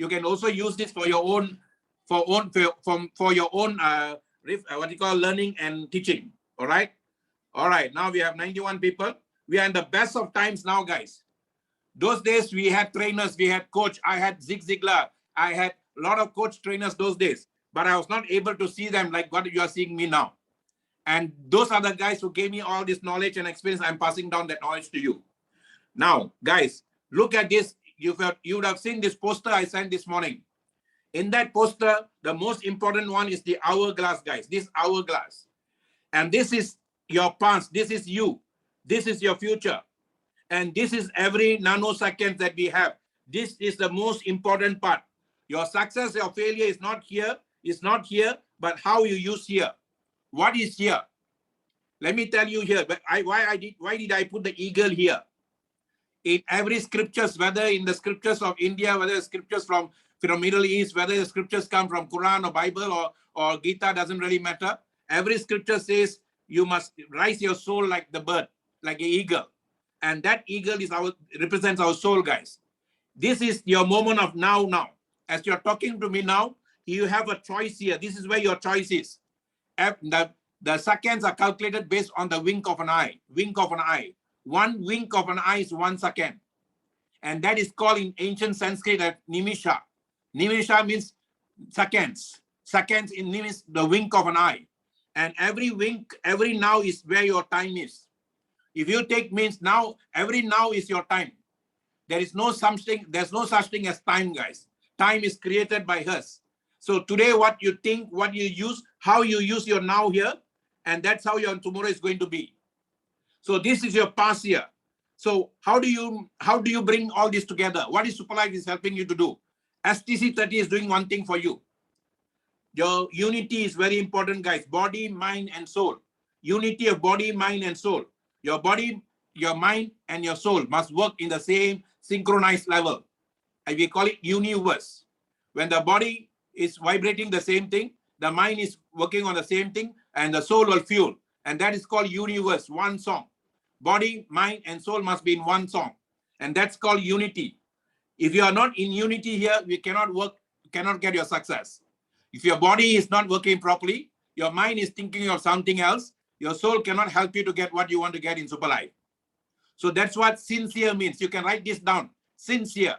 You can also use this for your own, for your own what you call learning and teaching. All right. All right. Now we have 91 people. We are in the best of times now, guys. Those days we had trainers, we had coach. I had Zig Ziglar. I had a lot of coach trainers those days, but I was not able to see them like what you are seeing me now. And those are the guys who gave me all this knowledge and experience. I'm passing down that knowledge to you. Now, guys, look at this. You would have seen this poster I sent this morning. In that poster, the most important one is the hourglass, guys. This hourglass. And this is your past. This is you. This is your future. And this is every nanosecond that we have. This is the most important part. Your success, your failure is not here, but how you use here. What is here? Let me tell you here. Why did I put the eagle here? In every scriptures, whether in the scriptures of India, whether the scriptures from Middle East, whether the scriptures come from Quran or Bible or Gita, doesn't really matter. Every scripture says you must rise your soul like the bird, like an eagle. And that eagle represents our soul, guys. This is your moment of now. As you're talking to me now, you have a choice here. This is where your choice is. The seconds are calculated based on the wink of an eye. Wink of an eye. One wink of an eye is 1 second. And that is called in ancient Sanskrit as nimisha. Nimisha means seconds. Seconds means the wink of an eye. And every wink, every now is where your time is. If you take means now, every now is your time. There's no such thing as time, guys. Time is created by us. So today, what you think, what you use, how you use your now here, and that's how your tomorrow is going to be. So this is your past here. So how do you bring all this together? What is Superlife is helping you to do? STC 30 is doing one thing for you. Your unity is very important, guys. Body, mind, and soul. Unity of body, mind, and soul. Your body, your mind, and your soul must work in the same synchronized level. And we call it universe. When the body is vibrating the same thing, the mind is working on the same thing, and the soul will fuel. And that is called universe, one song. Body, mind, and soul must be in one song. And that's called unity. If you are not in unity here, you cannot work, cannot get your success. If your body is not working properly, your mind is thinking of something else, your soul cannot help you to get what you want to get in Superlife. So that's what sincere means. You can write this down. Sincere.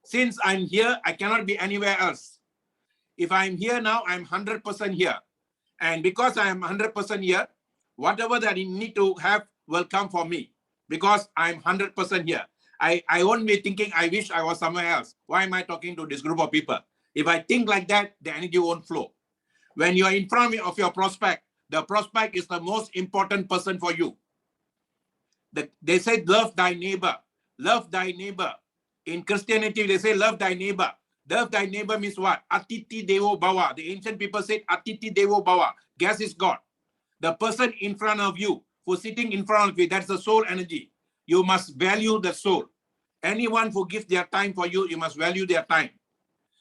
Since I'm here, I cannot be anywhere else. If I'm here now, I'm 100% here. And because I am 100% here, whatever that you need to have will come for me because I'm 100% here. I won't be thinking, I wish I was somewhere else. Why am I talking to this group of people? If I think like that, the energy won't flow. When you're in front of your prospect, the prospect is the most important person for you. They say, love thy neighbor. Love thy neighbor. In Christianity, they say, love thy neighbor. Love thy neighbor means what? Atiti Devo Bhava. The ancient people said, Atiti Devo Bhava. Guess is God. The person in front of you, who's sitting in front of you, that's the soul energy. You must value the soul. Anyone who gives their time for you, you must value their time.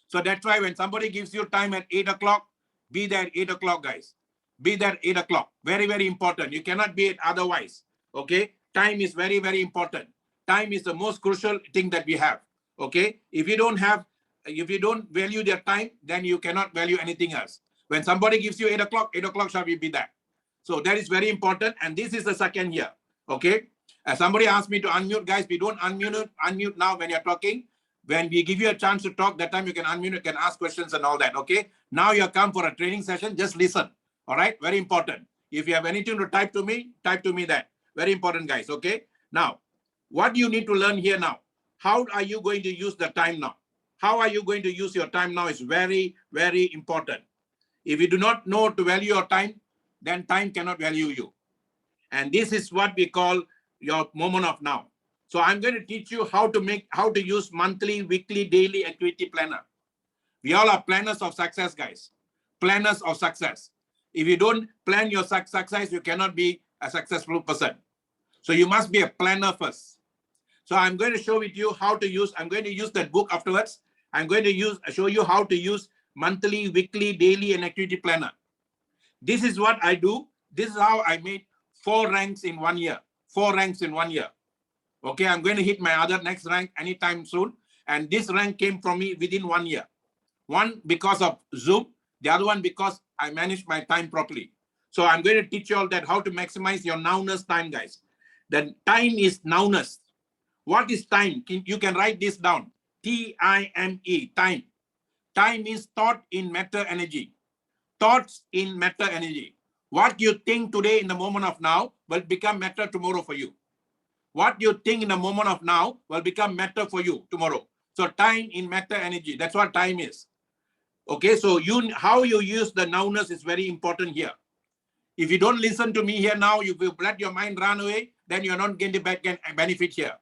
So that's why when somebody gives you time at 8 o'clock, be there at 8 o'clock, guys. Be there at 8 o'clock. Very, very important. You cannot be it otherwise. Okay? Time is very, very important. Time is the most crucial thing that we have. Okay? If you don't value their time, then you cannot value anything else. When somebody gives you 8 o'clock shall we be there. So that is very important. And this is the second here. Okay? Somebody asked me to unmute, guys. We don't unmute now when you're talking. When we give you a chance to talk, that time you can unmute, you can ask questions and all that. Okay? Now you come for a training session, just listen. All right? Very important. If you have anything to type to me that. Very important, guys. Okay? Now, what do you need to learn here now? How are you going to use the time now? How are you going to use your time now is very, very important. If you do not know to value your time, then time cannot value you. And this is what we call your moment of now. So I'm going to teach you how to use monthly, weekly, daily activity planner. We all are planners of success, guys. Planners of success. If you don't plan your success, you cannot be a successful person. So you must be a planner first. So I'm going to show with you how to use, I'm going to use that book afterwards. I'm going to show you how to use monthly, weekly, daily, and activity planner. This is what I do. This is how I made 4 ranks in 1 year. 4 ranks in 1 year. Okay, I'm going to hit my next rank anytime soon. And this rank came from me within 1 year. One because of Zoom, the other one because I managed my time properly. So I'm going to teach you all that how to maximize your nowness time, guys. The time is nowness. What is time? You can write this down. T-I-M-E, time. Time means thought in matter energy. Thoughts in matter energy. What you think today in the moment of now will become matter tomorrow for you. What you think in the moment of now will become matter for you tomorrow. So time in matter energy. That's what time is. Okay, so how you use the nowness is very important here. If you don't listen to me here now, you will let your mind run away, then you're not going to benefit here.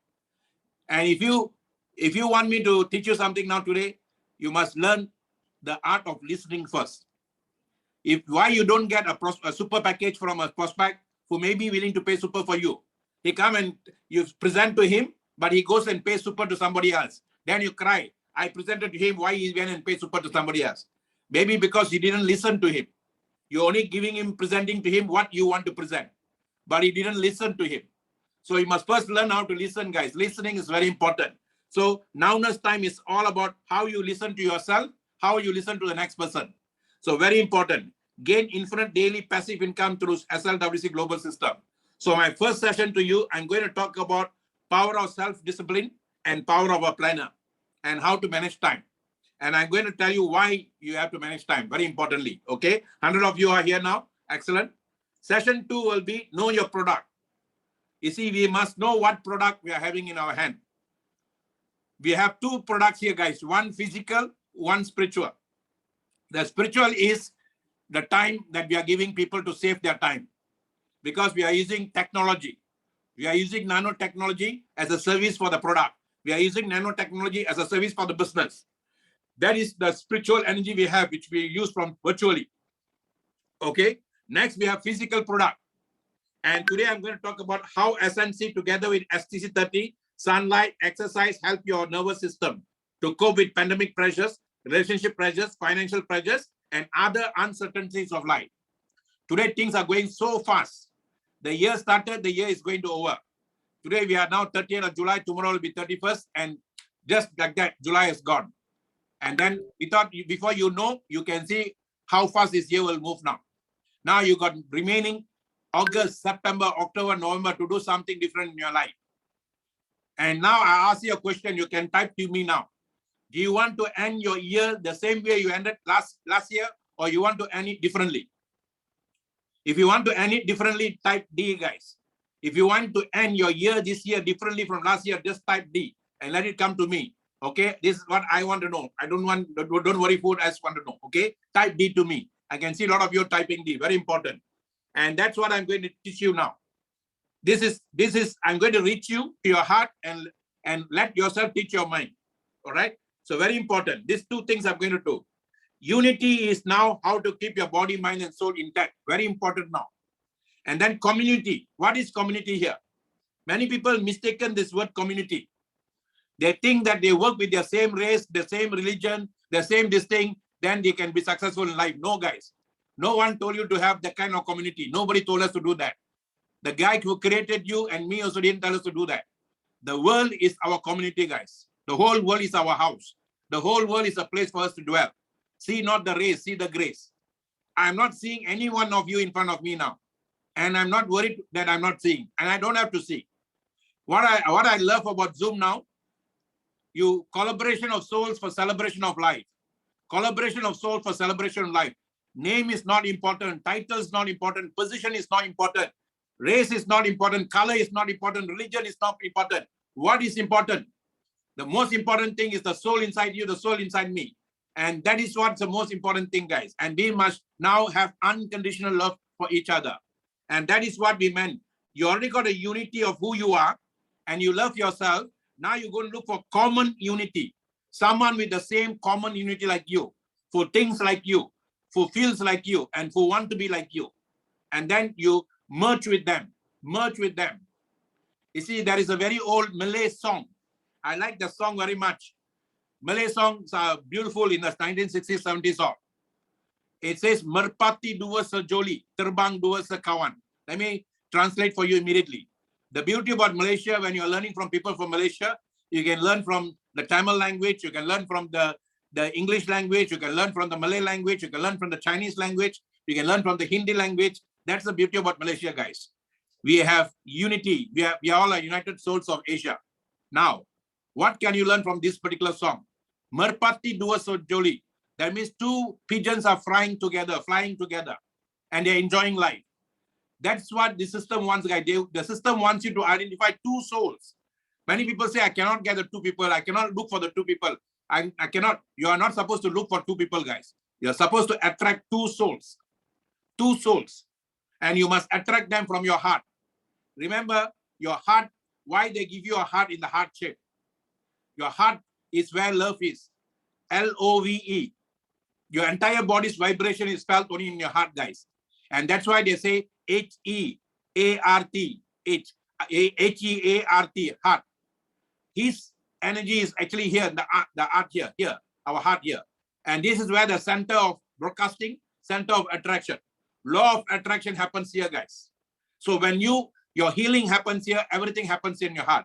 And if you want me to teach you something now today, you must learn the art of listening first. Why you don't get a super package from a prospect who may be willing to pay super for you. He come and you present to him, but he goes and pays super to somebody else. Then you cry. I presented to him why he went and paid super to somebody else. Maybe because you didn't listen to him. You're only presenting to him what you want to present. But he didn't listen to him. So you must first learn how to listen, guys. Listening is very important. So nowness time is all about how you listen to yourself, how you listen to the next person. So very important. Gain infinite daily passive income through SLWC Global System. So my first session to you, I'm going to talk about power of self-discipline and power of a planner and how to manage time. And I'm going to tell you why you have to manage time, very importantly. Okay, 100 of you are here now. Excellent. Session 2 will be know your product. You see, we must know what product we are having in our hand. We have 2 products here, guys. One physical, one spiritual. The spiritual is the time that we are giving people to save their time because we are using technology. We are using nanotechnology as a service for the product. We are using nanotechnology as a service for the business. That is the spiritual energy we have, which we use from virtually. Okay. Next, we have physical product. And today I'm going to talk about how SNC together with STC30, sunlight, exercise help your nervous system to cope with pandemic pressures, relationship pressures, financial pressures, and other uncertainties of life. Today, things are going so fast. The year started, the year is going to over. Today, we are now 30th of July. Tomorrow will be 31st. And just like that, July is gone. And then we thought before you know, you can see how fast this year will move now. Now you got remaining August, September, October, November to do something different in your life. And now I ask you a question. You can type to me now. Do you want to end your year the same way you ended last year, or you want to end it differently? If you want to end it differently, type D, guys. If you want to end your year this year differently from last year, just type D and let it come to me. Okay, this is what I want to know. Don't worry who else want to know. Okay, type D to me. I can see a lot of you typing D. Very important. And that's what I'm going to teach you now. This is I'm going to reach you to your heart and let yourself teach your mind. All right. So very important. These 2 things I'm going to do. Unity is now how to keep your body, mind, and soul intact. Very important now. And then community. What is community here? Many people mistaken this word community. They think that they work with their same race, the same religion, the same this thing, then they can be successful in life. No, guys. No one told you to have that kind of community. Nobody told us to do that. The guy who created you and me also didn't tell us to do that. The world is our community, guys. The whole world is our house. The whole world is a place for us to dwell. See not the race, see the grace. I'm not seeing any one of you in front of me now. And I'm not worried that I'm not seeing. And I don't have to see. What I love about Zoom now, collaboration of souls for celebration of life. Collaboration of souls for celebration of life. Name is not important. Title is not important. Position is not important. Race is not important. Color is not important. Religion is not important. What is important? The most important thing is the soul inside you, the soul inside me. And that is what's the most important thing, guys. And we must now have unconditional love for each other. And that is what we meant. You already got a unity of who you are and you love yourself. Now you're going to look for common unity. Someone with the same common unity like you, for things like you, who feels like you, and who want to be like you. And then you merge with them. Merge with them. You see, there is a very old Malay song. I like the song very much. Malay songs are beautiful in the 1960s, 70s song. It says, Merpati dua sejoli, terbang dua sekawan. Let me translate for you immediately. The beauty about Malaysia, when you're learning from people from Malaysia, you can learn from the Tamil language, you can learn from the English language, you can learn from the Malay language, you can learn from the Chinese language, you can learn from the Hindi language. That's the beauty about Malaysia, guys. We have unity. We are all a united souls of Asia. Now, what can you learn from this particular song? Merpati dua sejoli. That means two pigeons are flying together, and they're enjoying life. That's what the system wants, guys. The system wants you to identify two souls. Many people say, I cannot get the two people. I cannot look for the two people. I cannot. You are not supposed to look for two people, guys. You're supposed to attract two souls. Two souls. And you must attract them from your heart. Remember, your heart, why they give you a heart in the heart shape? Your heart is where love is. L-O-V-E. Your entire body's vibration is felt only in your heart, guys. And that's why they say H-E-A-R-T. H-E-A-R-T, heart. His energy is actually here, the heart here, our heart here. And this is where the center of broadcasting, center of attraction. Law of attraction happens here, guys. So when your healing happens here, everything happens in your heart.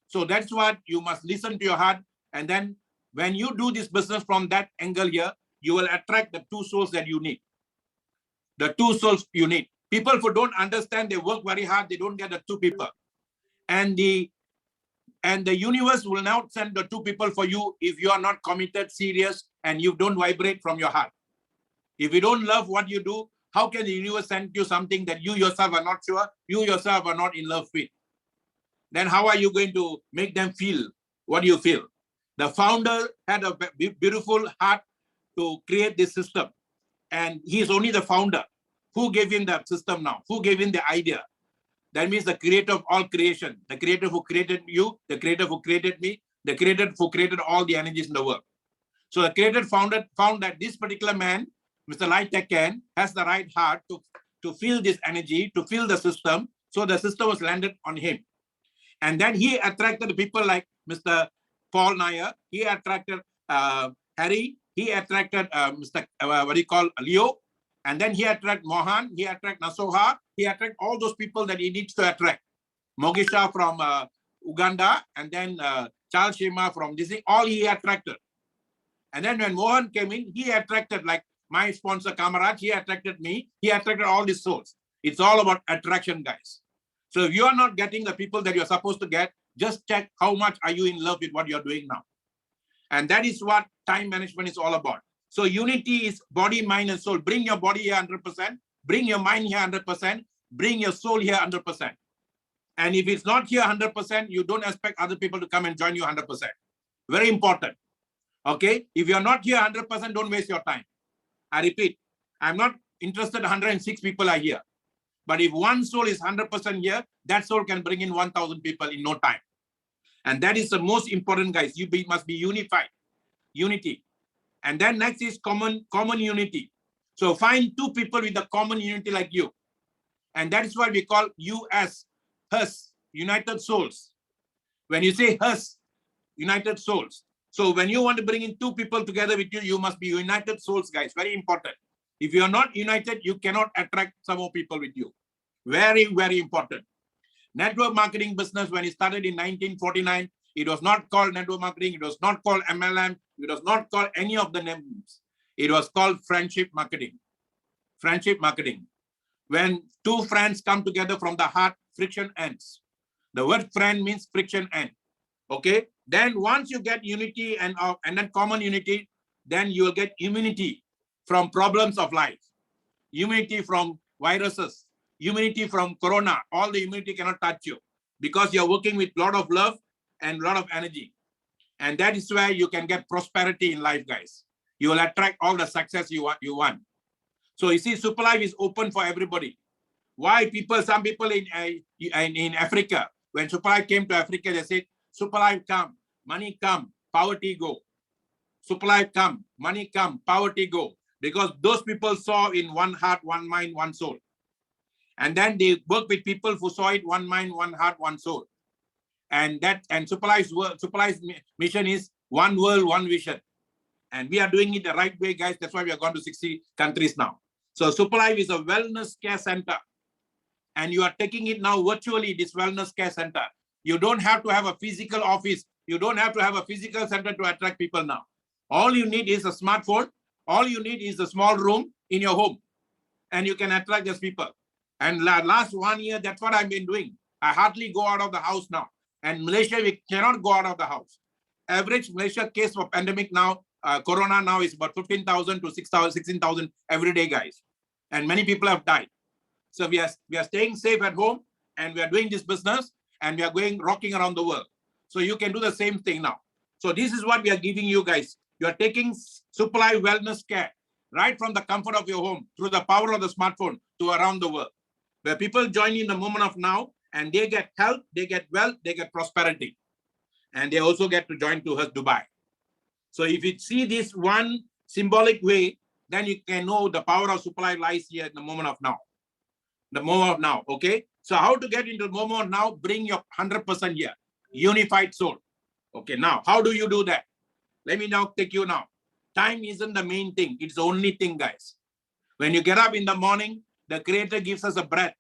So that's what you must listen to your heart. And then when you do this business from that angle here, you will attract the two souls that you need. The two souls you need. People who don't understand, they work very hard, they don't get the two people. And the universe will not send the two people for you if you are not committed, serious, and you don't vibrate from your heart. If you don't love what you do, how can the universe send you something that you yourself are not sure, you yourself are not in love with? Then how are you going to make them feel what you feel? The founder had a beautiful heart to create this system. And he is only the founder. Who gave him the system now? Who gave him the idea? That means the creator of all creation, the creator who created you, the creator who created me, the creator who created all the energies in the world. So the creator found that this particular man, Mr. Lai Tekken, has the right heart to feel this energy, to feel the system. So the system was landed on him. And then he attracted people like Mr. Paul Nair. He attracted Harry. He attracted Mr. Leo. And then he attracted Mohan. He attracted Nasoha. He attracted all those people that he needs to attract. Mogisha from Uganda. And then Charles Shima from Disney. All he attracted. And then when Mohan came in, he attracted like my sponsor Kamaraj. He attracted me. He attracted all these souls. It's all about attraction, guys. So if you are not getting the people that you're supposed to get, just check how much are you in love with what you're doing now. And that is what time management is all about. So unity is body, mind, and soul. Bring your body here 100%. Bring your mind here 100%. Bring your soul here 100%. And if it's not here 100%, you don't expect other people to come and join you 100%. Very important. Okay? If you're not here 100%, don't waste your time. I repeat, I'm not interested 106 people are here. But if one soul is 100% here, that soul can bring in 1,000 people in no time. And that is the most important, guys. You must be unified. Unity. And then next is common unity. So find two people with a common unity like you. And that is what we call US, United Souls. When you say US, United Souls. So when you want to bring in two people together with you, you must be united souls, guys. Very important. If you are not united, you cannot attract some more people with you. Very, very important. Network marketing business, when it started in 1949, it was not called network marketing. It was not called MLM. It was not called any of the names. It was called friendship marketing. Friendship marketing. When two friends come together from the heart, friction ends. The word friend means friction end. Okay. Then once you get unity and then common unity, then you will get immunity from problems of life. Immunity from viruses. Immunity from corona. All the immunity cannot touch you because you're working with a lot of love and a lot of energy. And that is where you can get prosperity in life, guys. You will attract all the success you want. So you see, Superlife is open for everybody. Why some people in Africa, when Superlife came to Africa, they said, Superlife come, money come, poverty go. Superlife come, money come, poverty go. Because those people saw in one heart, one mind, one soul. And then they work with people who saw it one mind, one heart, one soul. And Superlife's mission is one world, one vision. And we are doing it the right way, guys. That's why we are going to 60 countries now. So Superlife is a wellness care center. And you are taking it now virtually, this wellness care center. You don't have to have a physical office. You don't have to have a physical center to attract people now. All you need is a smartphone. All you need is a small room in your home, and you can attract those people. And last 1 year, that's what I've been doing. I hardly go out of the house now. And Malaysia, we cannot go out of the house. Average Malaysia case for pandemic now, Corona now is about 15,000 to 6,000, 16,000 every day, guys. And many people have died. So we are staying safe at home, and we are doing this business, and we are rocking around the world. So you can do the same thing now. So this is what we are giving you guys. You are taking Superlife wellness care right from the comfort of your home through the power of the smartphone to around the world, where people join in the moment of now, and they get health, they get wealth, they get prosperity. And they also get to join to us Dubai. So if you see this one symbolic way, then you can know the power of Superlife lies here in the moment of now. The moment of now, okay? So how to get into the moment of now? Bring your 100% here, unified soul. Okay, now, how do you do that? Let me now take you now. Time isn't the main thing. It's the only thing, guys. When you get up in the morning, the Creator gives us a breath.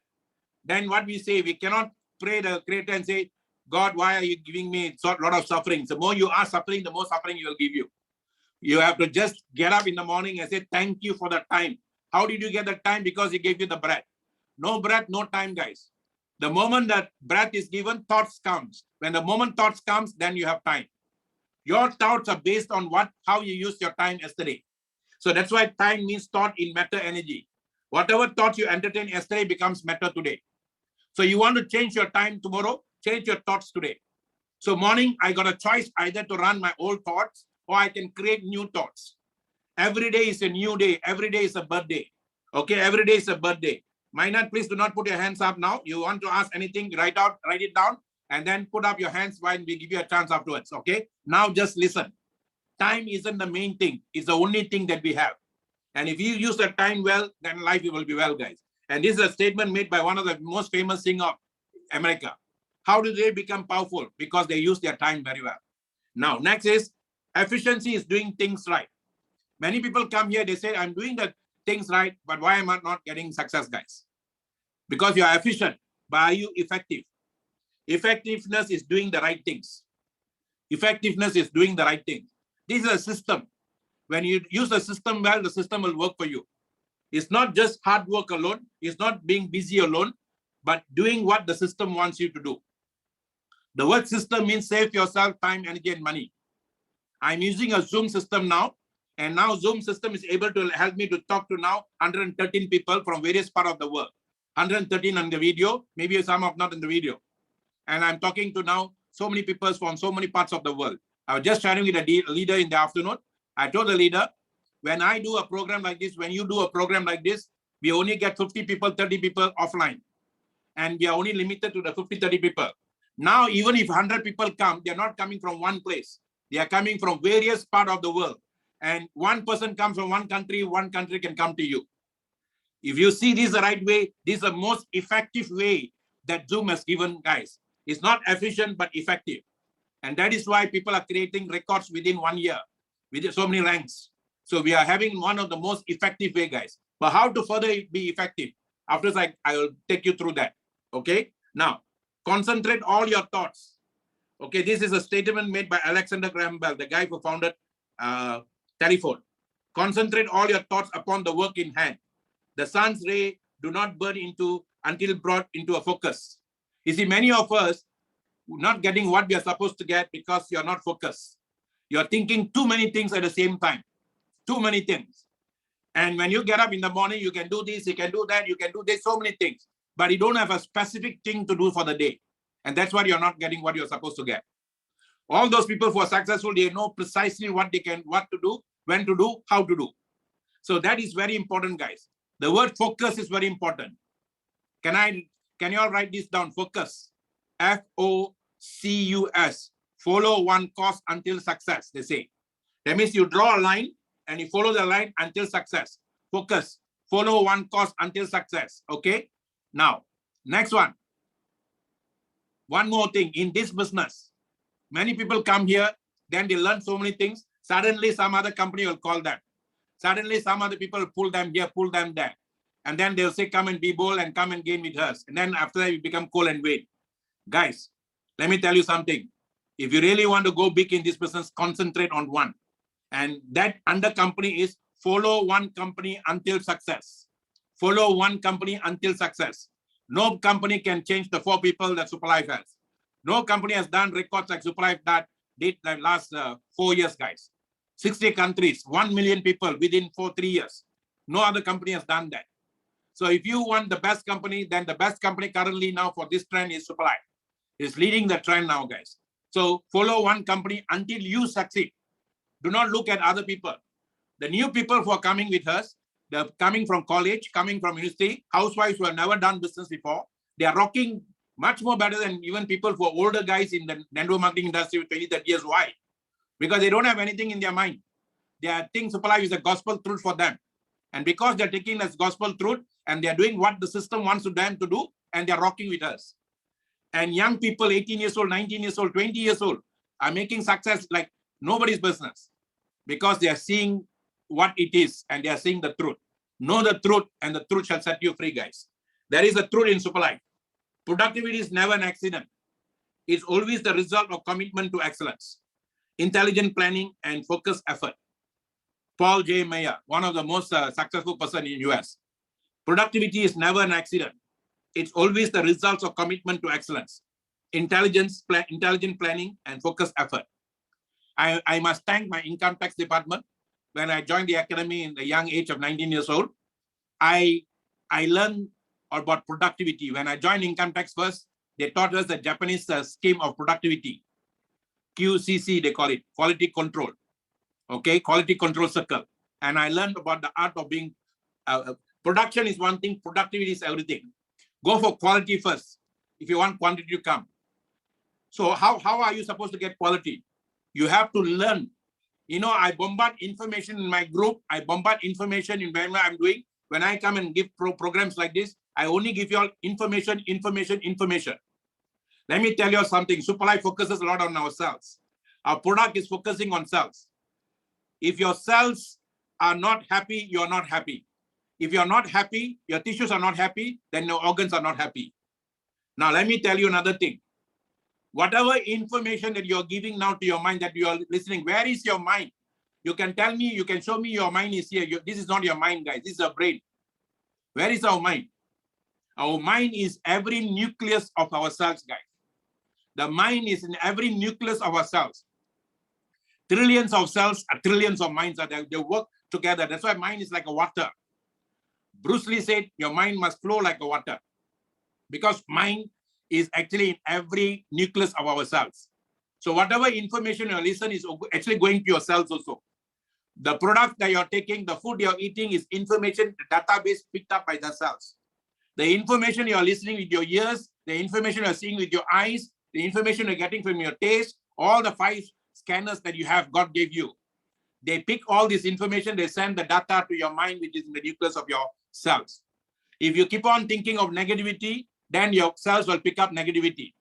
Then what we say, we cannot pray the Creator and say, God, why are you giving me a lot of suffering? The more you are suffering, the more suffering He will give you. You have to just get up in the morning and say, thank you for the time. How did you get the time? Because He gave you the breath. No breath, no time, guys. The moment that breath is given, thoughts comes. When the moment thoughts comes, then you have time. Your thoughts are based on how you used your time yesterday. So that's why time means thought in matter energy. Whatever thoughts you entertained yesterday becomes matter today. So you want to change your time tomorrow, change your thoughts today. So morning, I got a choice either to run my old thoughts or I can create new thoughts. Every day is a new day. Every day is a birthday. Okay, every day is a birthday. Minor, please do not put your hands up now. You want to ask anything, write it down, and then put up your hands while we give you a chance afterwards. Okay, now just listen. Time isn't the main thing. It's the only thing that we have. And if you use the time well, then life will be well, guys. And this is a statement made by one of the most famous singers of America. How do they become powerful? Because they use their time very well. Now, next is efficiency is doing things right. Many people come here, they say, I'm doing the things right, but why am I not getting success, guys? Because you are efficient, but are you effective? Effectiveness is doing the right things. Effectiveness is doing the right thing. This is a system. When you use the system well, the system will work for you. It's not just hard work alone. It's not being busy alone, but doing what the system wants you to do. The word system means save yourself time, energy, and money. I'm using a Zoom system now, and now Zoom system is able to help me to talk to now 113 people from various parts of the world. 113 on the video, maybe some of not in the video. And I'm talking to now so many people from so many parts of the world. I was just sharing with a leader in the afternoon. I told the leader, when I do a program like this, when you do a program like this, we only get 50 people, 30 people offline. And we are only limited to the 50, 30 people. Now, even if 100 people come, they're not coming from one place. They are coming from various parts of the world. And one person comes from one country can come to you. If you see this the right way, this is the most effective way that Zoom has given, guys. It's not efficient, but effective. And that is why people are creating records within 1 year, with so many ranks. So we are having one of the most effective way, guys. But how to further be effective? After I will take you through that. Okay. Now, concentrate all your thoughts. Okay. This is a statement made by Alexander Graham Bell, the guy who founded telephone. Concentrate all your thoughts upon the work in hand. The sun's ray do not burn until brought into a focus. You see, many of us not getting what we are supposed to get because you're not focused. You're thinking too many things at the same time. Too many things. And when you get up in the morning, you can do this, you can do that, you can do this, so many things. But you don't have a specific thing to do for the day. And that's why you're not getting what you're supposed to get. All those people who are successful, they know precisely what to do, when to do, how to do. So that is very important, guys. The word focus is very important. Can you all write this down? Focus. F-O-C-U-S. Follow one course until success, they say. That means you draw a line and you follow the line until success. Focus. Follow one course until success. Okay. Now, next one. One more thing in this business. Many people come here, then they learn so many things. Suddenly, some other company will call them. Suddenly, some other people pull them here, pull them there. And then they'll say, come and be bold and come and gain with us. And then after that, you become cool and wait. Guys, let me tell you something. If you really want to go big in this business, concentrate on one. And that under company is follow one company until success. Follow one company until success. No company can change the 4 people that Superlife has. No company has done records like Superlife that did the last 4 years, guys. 60 countries, 1 million people within 3 years. No other company has done that. So if you want the best company, then the best company currently now for this trend is Superlife. It's leading the trend now, guys. So follow one company until you succeed. Do not look at other people. The new people who are coming with us, they're coming from college, coming from university, housewives who have never done business before. They are rocking much more better than even people who are older guys in the network marketing industry with 20, 30 years. Why? Because they don't have anything in their mind. They think Superlife is a gospel truth for them. And because they're taking as gospel truth and they're doing what the system wants them to do, and they're rocking with us. And young people, 18 years old, 19 years old, 20 years old, are making success like nobody's business because they are seeing what it is and they are seeing the truth. Know the truth and the truth shall set you free, guys. There is a truth in Superlife. Productivity is never an accident. It's always the result of commitment to excellence, intelligent planning, and focused effort. Paul J. Meyer, one of the most successful person in US. Productivity is never an accident. It's always the results of commitment to excellence, intelligent planning, and focused effort. I must thank my income tax department. When I joined the academy in the young age of 19 years old, I learned about productivity. When I joined income tax first, they taught us the Japanese scheme of productivity. QCC, they call it, quality control. Okay, quality control circle. And I learned about the art of being, production is one thing, productivity is everything. Go for quality first if you want quantity to come. So how are you supposed to get quality? You have to learn. You know, I bombard information in my group. I bombard information in whatever I'm doing. When I come and give programs like this, I only give you all information. Let me tell you something. Superlife focuses a lot on our cells. Our product is focusing on cells. If your cells are not happy, you are not happy. If you're not happy, your tissues are not happy, then your organs are not happy. Now, let me tell you another thing. Whatever information that you're giving now to your mind that you are listening, where is your mind? You can tell me, you can show me your mind is here. This is not your mind, guys. This is your brain. Where is our mind? Our mind is every nucleus of our cells, guys. The mind is in every nucleus of our cells. Trillions of cells, trillions of minds are there. They work together. That's why mind is like a water. Bruce Lee said, your mind must flow like a water. Because mind is actually in every nucleus of our cells. So whatever information you listen is actually going to your cells also. The product that you're taking, the food you're eating is information, the database picked up by the cells. The information you're listening with your ears, the information you're seeing with your eyes, the information you're getting from your taste, all the 5 scanners that you have, God gave you. They pick all this information, they send the data to your mind, which is in the nucleus of your cells. If you keep on thinking of negativity, then your cells will pick up negativity.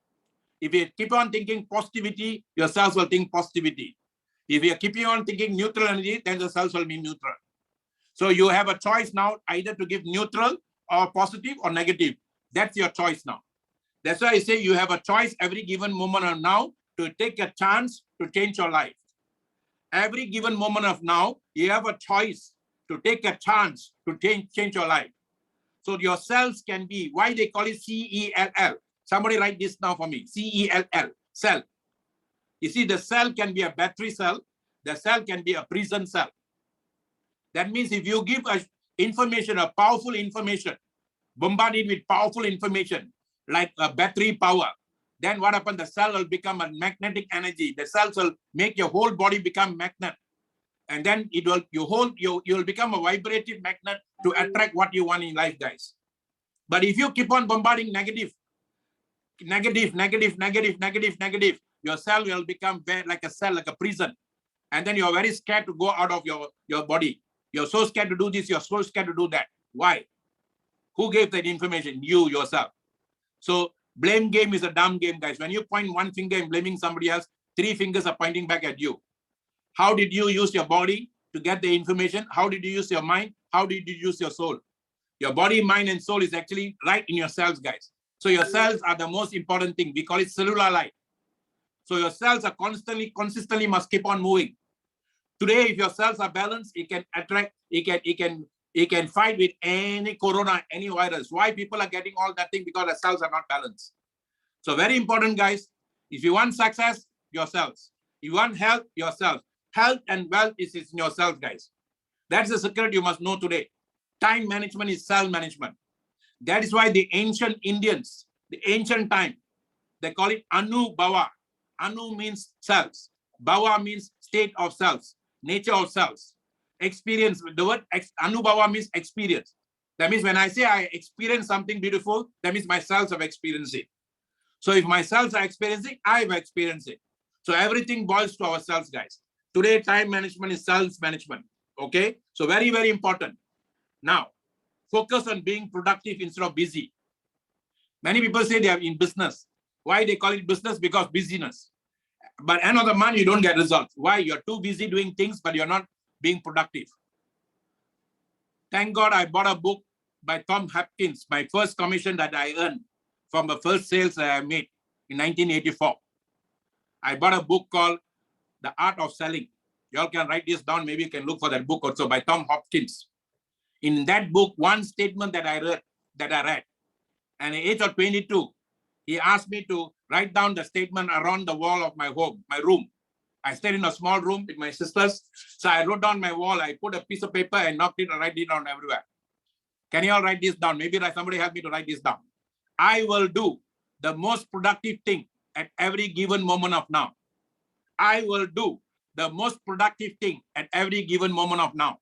If you keep on thinking positivity, your cells will think positivity. If you keep on thinking neutral energy, then the cells will be neutral. So you have a choice now, either to give neutral or positive or negative. That's your choice now. That's why I say you have a choice every given moment of now to take a chance to change your life. Every given moment of now, you have a choice to take a chance to change your life. So your cells can be, why they call it C-E-L-L. Somebody write this now for me, C-E-L-L, cell. You see, the cell can be a battery cell. The cell can be a prison cell. That means if you give us information, a powerful information, bombard it with powerful information, like a battery power, then what happens? The cell will become a magnetic energy. The cells will make your whole body become magnet. And then it will, you'll become a vibrative magnet to attract what you want in life, guys. But if you keep on bombarding negative, your cell will become like a cell, like a prison. And then you're very scared to go out of your body. You're so scared to do this, you're so scared to do that. Why? Who gave that information? You, yourself. So blame game is a dumb game, guys. When you point one finger and blaming somebody else, 3 fingers are pointing back at you. How did you use your body to get the information? How did you use your mind? How did you use your soul? Your body, mind, and soul is actually right in your cells, guys. So your cells are the most important thing. We call it cellular life. So your cells are consistently must keep on moving. Today, if your cells are balanced, it can attract, it can fight with any corona, any virus. Why people are getting all that thing? Because the cells are not balanced. So very important, guys. If you want success, your cells. If you want health, your cells. Health and wealth is in your cells, guys. That's the secret you must know today. Time management is cell management. That is why the ancient Indians, the ancient time, they call it Anu Bhava. Anu means cells. Bhava means state of cells, nature of cells. Experience, the word Anu Bhava means experience. That means when I say I experience something beautiful, that means my cells have experienced it. So if my cells are experiencing, I've experienced it. So everything boils to our cells, guys. Today, time management is cells management. Okay? So very, very important. Now, focus on being productive instead of busy. Many people say they are in business. Why they call it business? Because busyness. But end of the month, you don't get results. Why? You're too busy doing things, but you're not being productive. Thank God I bought a book by Tom Hopkins, my first commission that I earned from the first sales that I made in 1984. I bought a book called The Art of Selling. You all can write this down. Maybe you can look for that book also by Tom Hopkins. In that book, one statement that I read, and at the age of 22, he asked me to write down the statement around the wall of my home, my room. I stayed in a small room with my sisters. So I wrote down my wall. I put a piece of paper and knocked it and write it down everywhere. Can you all write this down? Maybe somebody help me to write this down. I will do the most productive thing at every given moment of now. I will do the most productive thing at every given moment of now.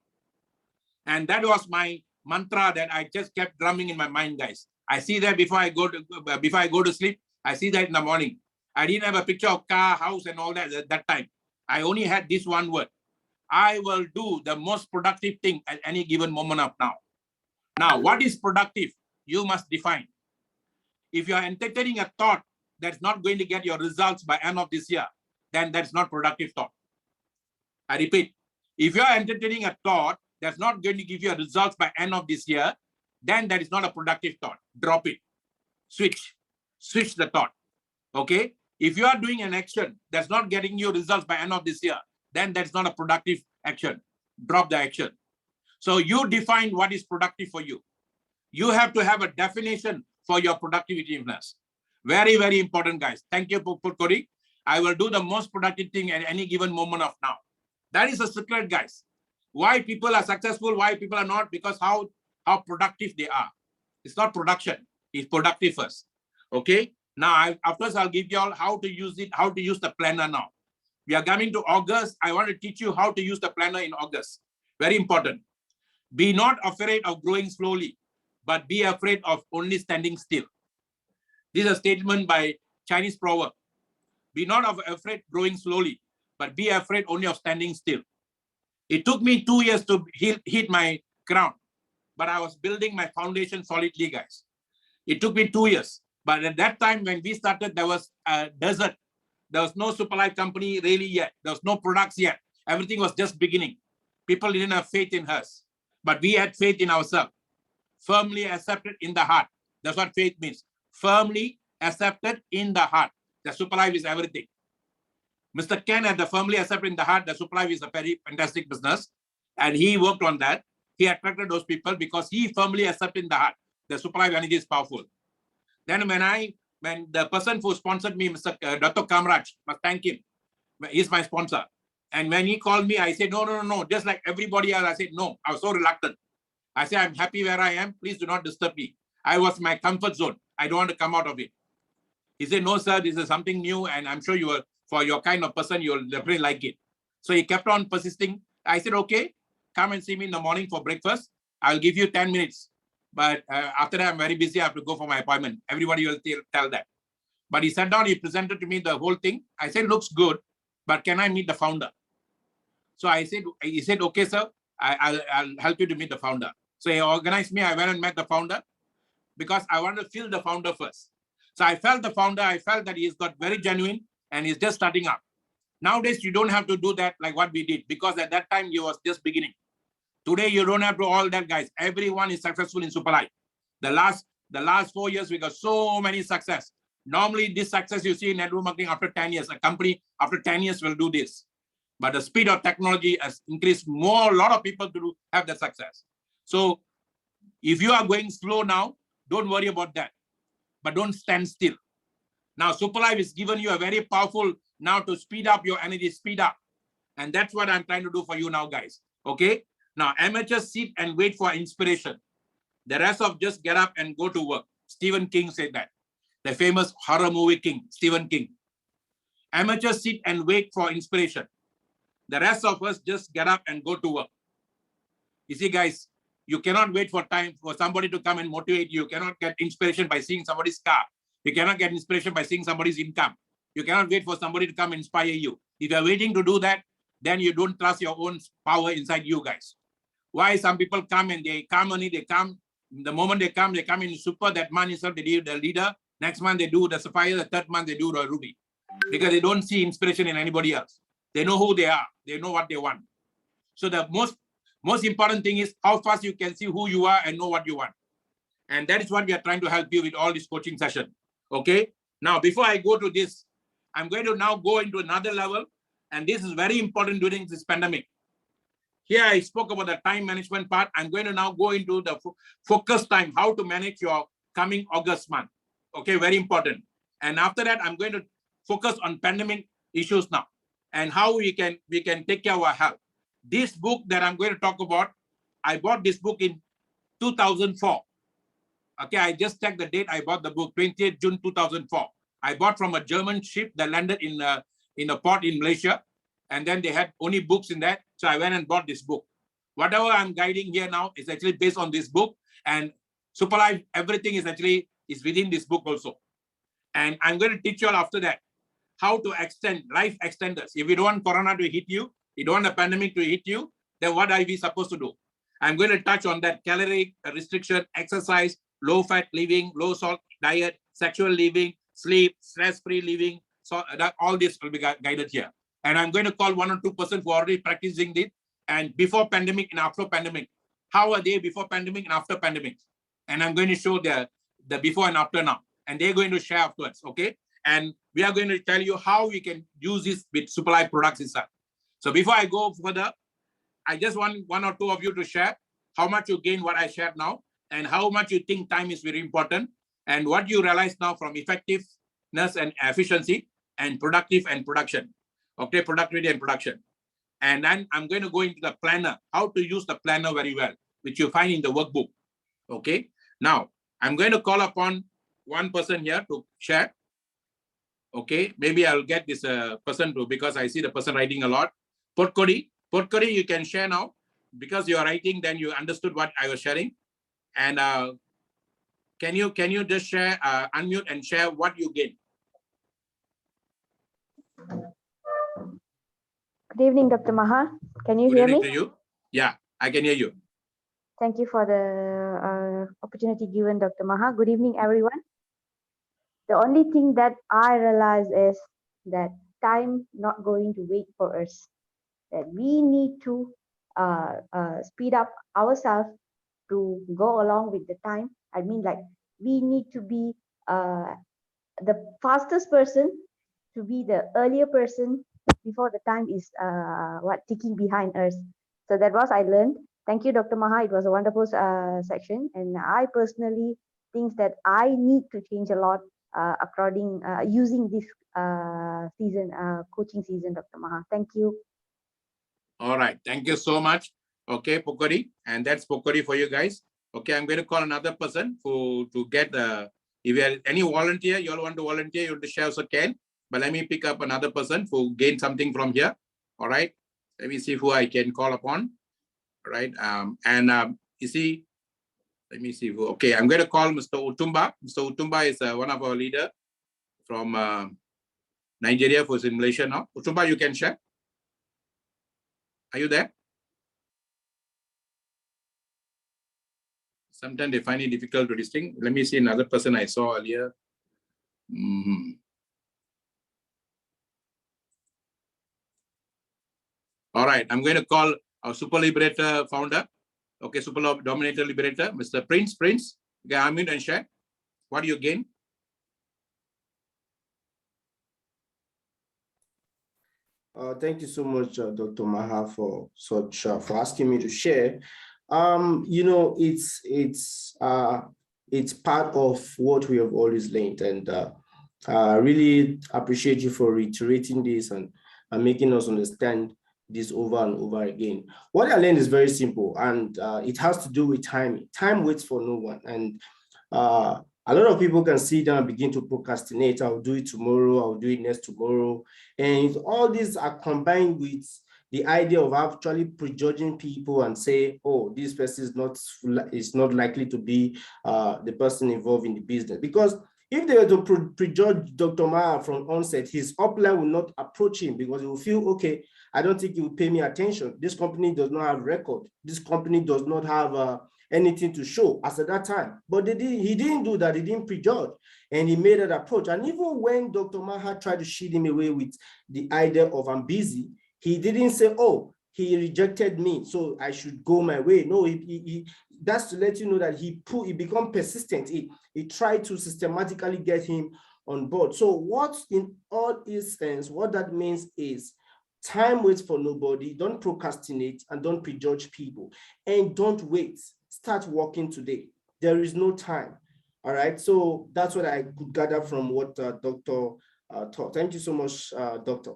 And that was my mantra that I just kept drumming in my mind, guys. I see that before I go to sleep. I see that in the morning. I didn't have a picture of car, house, and all that at that time. I only had this one word. I will do the most productive thing at any given moment of now. Now, what is productive? You must define. If you are entertaining a thought that's not going to get your results by end of this year, then that's not productive thought. I repeat, if you are entertaining a thought that's not going to give you results by end of this year, then that is not a productive thought. Drop it. Switch the thought. Okay? If you are doing an action that's not getting you results by end of this year, then that's not a productive action. Drop the action. So you define what is productive for you. You have to have a definition for your productiveness. Very, very important, guys. Thank you, Cody. I will do the most productive thing at any given moment of now. That is a secret, guys. Why people are successful, why people are not, because how productive they are. It's not production, it's productive first. Okay? Now, afterwards, I'll give you all how to use it, how to use the planner now. We are coming to August. I want to teach you how to use the planner in August. Very important. Be not afraid of growing slowly, but be afraid of only standing still. This is a statement by Chinese proverb. Be not afraid growing slowly, but be afraid only of standing still. It took me 2 years to hit my ground, but I was building my foundation solidly, guys. It took me 2 years. But at that time, when we started, there was a desert. There was no Superlife company really yet. There was no products yet. Everything was just beginning. People didn't have faith in us, but we had faith in ourselves. Firmly accepted in the heart. That's what faith means. Firmly accepted in the heart. The Superlife is everything. Mr. Ken had the firmly accepted in the heart. The Superlife is a very fantastic business. And he worked on that. He attracted those people because he firmly accepted in the heart. The Superlife energy is powerful. Then when the person who sponsored me, Mr. Dr. Kamraj, must thank him. He's my sponsor. And when he called me, I said, no. Just like everybody else, I said, no. I was so reluctant. I said, I'm happy where I am. Please do not disturb me. I was in my comfort zone. I don't want to come out of it. He said, no, sir, this is something new. And I'm sure you will, for your kind of person, you'll definitely like it. So he kept on persisting. I said, okay, come and see me in the morning for breakfast. I'll give you 10 minutes. But after that, I'm very busy. I have to go for my appointment. Everybody will tell that. But he sat down, he presented to me the whole thing. I said, looks good, but can I meet the founder? So he said, okay, sir, I'll help you to meet the founder. So he organized me. I went and met the founder because I wanted to feel the founder first. So I felt the founder. I felt that he's got very genuine and he's just starting up. Nowadays, you don't have to do that like what we did because at that time, he was just beginning. Today, you don't have to all that, guys. Everyone is successful in Superlife. The last 4 years, we got so many success. Normally, this success you see in network marketing after 10 years, a company after 10 years will do this. But the speed of technology has increased more, a lot of people to have that success. So if you are going slow now, don't worry about that, but don't stand still. Now, Superlife is giving you a very powerful now to speed up your energy, speed up. And that's what I'm trying to do for you now, guys. Okay. Now, amateurs sit and wait for inspiration. The rest of just get up and go to work. Stephen King said that. The famous horror movie king, Stephen King. Amateurs sit and wait for inspiration. The rest of us just get up and go to work. You see, guys, you cannot wait for time for somebody to come and motivate you. You cannot get inspiration by seeing somebody's car. You cannot get inspiration by seeing somebody's income. You cannot wait for somebody to come inspire you. If you're waiting to do that, then you don't trust your own power inside you, guys. Why some people come and they come only, they come, the moment they come in super, that month itself, they do the leader. Next month, they do the Sapphire. The third month, they do the Ruby. Because they don't see inspiration in anybody else. They know who they are. They know what they want. So the most important thing is how fast you can see who you are and know what you want. And that is what we are trying to help you with all this coaching session. Okay. Now, before I go to this, I'm going to now go into another level. And this is very important during this pandemic. Here I spoke about the time management part. I'm going to now go into the focus time, how to manage your coming August month. Okay, very important. And after that, I'm going to focus on pandemic issues now and how we can take care of our health. This book that I'm going to talk about, I bought this book in 2004. Okay, I just checked the date. I bought the book 20th June 2004. I bought from a German ship that landed in a port in Malaysia. And then they had only books in that. So I went and bought this book. Whatever I'm guiding here now is actually based on this book. And Superlife, everything is actually within this book also. And I'm going to teach you all after that how to extend life extenders. If you don't want Corona to hit you, you don't want the pandemic to hit you, then what are we supposed to do? I'm going to touch on that: calorie restriction, exercise, low-fat living, low-salt diet, sexual living, sleep, stress-free living. So that all this will be guided here. And I'm going to call 1 or 2 persons who are already practicing it. And before pandemic and after pandemic, how are they before pandemic and after pandemic? And I'm going to show the before and after now. And they're going to share afterwards, okay? And we are going to tell you how we can use this with Superlife products itself. So before I go further, I just want 1 or 2 of you to share how much you gain what I shared now and how much you think time is very important and what you realize now from effectiveness and efficiency and productive and production. Okay, productivity and production. And then I'm going to go into the planner, how to use the planner very well, which you find in the workbook. Okay, now I'm going to call upon 1 person here to share. Okay, maybe I'll get this person to, because I see the person writing a lot. Potkodi, you can share now. Because you are writing, then you understood what I was sharing. And can you just share, unmute and share what you gain? Good evening, Dr. Maha. Can you Good hear me? To you. Yeah, I can hear you. Thank you for the opportunity given, Dr. Maha. Good evening, everyone. The only thing that I realize is that time not going to wait for us. That we need to speed up ourselves to go along with the time. I mean, like, we need to be the fastest person, to be the earlier person before the time is ticking behind us. So that was I learned. Thank you, Dr. Maha. It was a wonderful section, and I personally think that I need to change a lot using this coaching season, Dr. Maha. Thank you. All right, thank you so much. Okay, Pokori, and that's Pokori for you guys. Okay, I'm going to call another person to get if you have any volunteer, you all want to volunteer, you want to share also can. But let me pick up another person who gain something from here. All right, let me see who I can call upon. All right, you see, let me see who. Okay, I'm going to call Mr. Utumba. Mr. Utumba is one of our leader from Nigeria, who's in Malaysia now. Utumba, you can share. Are you there? Sometimes they find it difficult to distinct. Let me see another person I saw earlier. All right, I'm going to call our Super Liberator founder. Okay, Super Dominator Liberator, Mr. Prince. Okay, unmute and share. What do you gain? Thank you so much, Dr. Maha, for for asking me to share. It's part of what we have always learned, and I really appreciate you for reiterating this and making us understand this over and over again. What I learned is very simple, and it has to do with timing. Time waits for no one, and a lot of people can sit down and begin to procrastinate. I'll do it tomorrow. I'll do it next tomorrow. And all these are combined with the idea of actually prejudging people and say, oh, this person is not likely to be the person involved in the business. Because if they were to prejudge Dr. Maha from onset, his upline will not approach him because he will feel, okay, I don't think he will pay me attention. This company does not have record. This company does not have anything to show as at that time. But he didn't do that. He didn't prejudge. And he made that approach. And even when Dr. Maha tried to shield him away with the idea of I'm busy, he didn't say, oh, he rejected me, so I should go my way. No, that's to let you know that he become persistent. He tried to systematically get him on board. So what in all essence, what that means is time waits for nobody. Don't procrastinate and don't prejudge people. And don't wait. Start working today. There is no time. All right. So that's what I could gather from what Dr. Taught. Thank you so much, Doctor.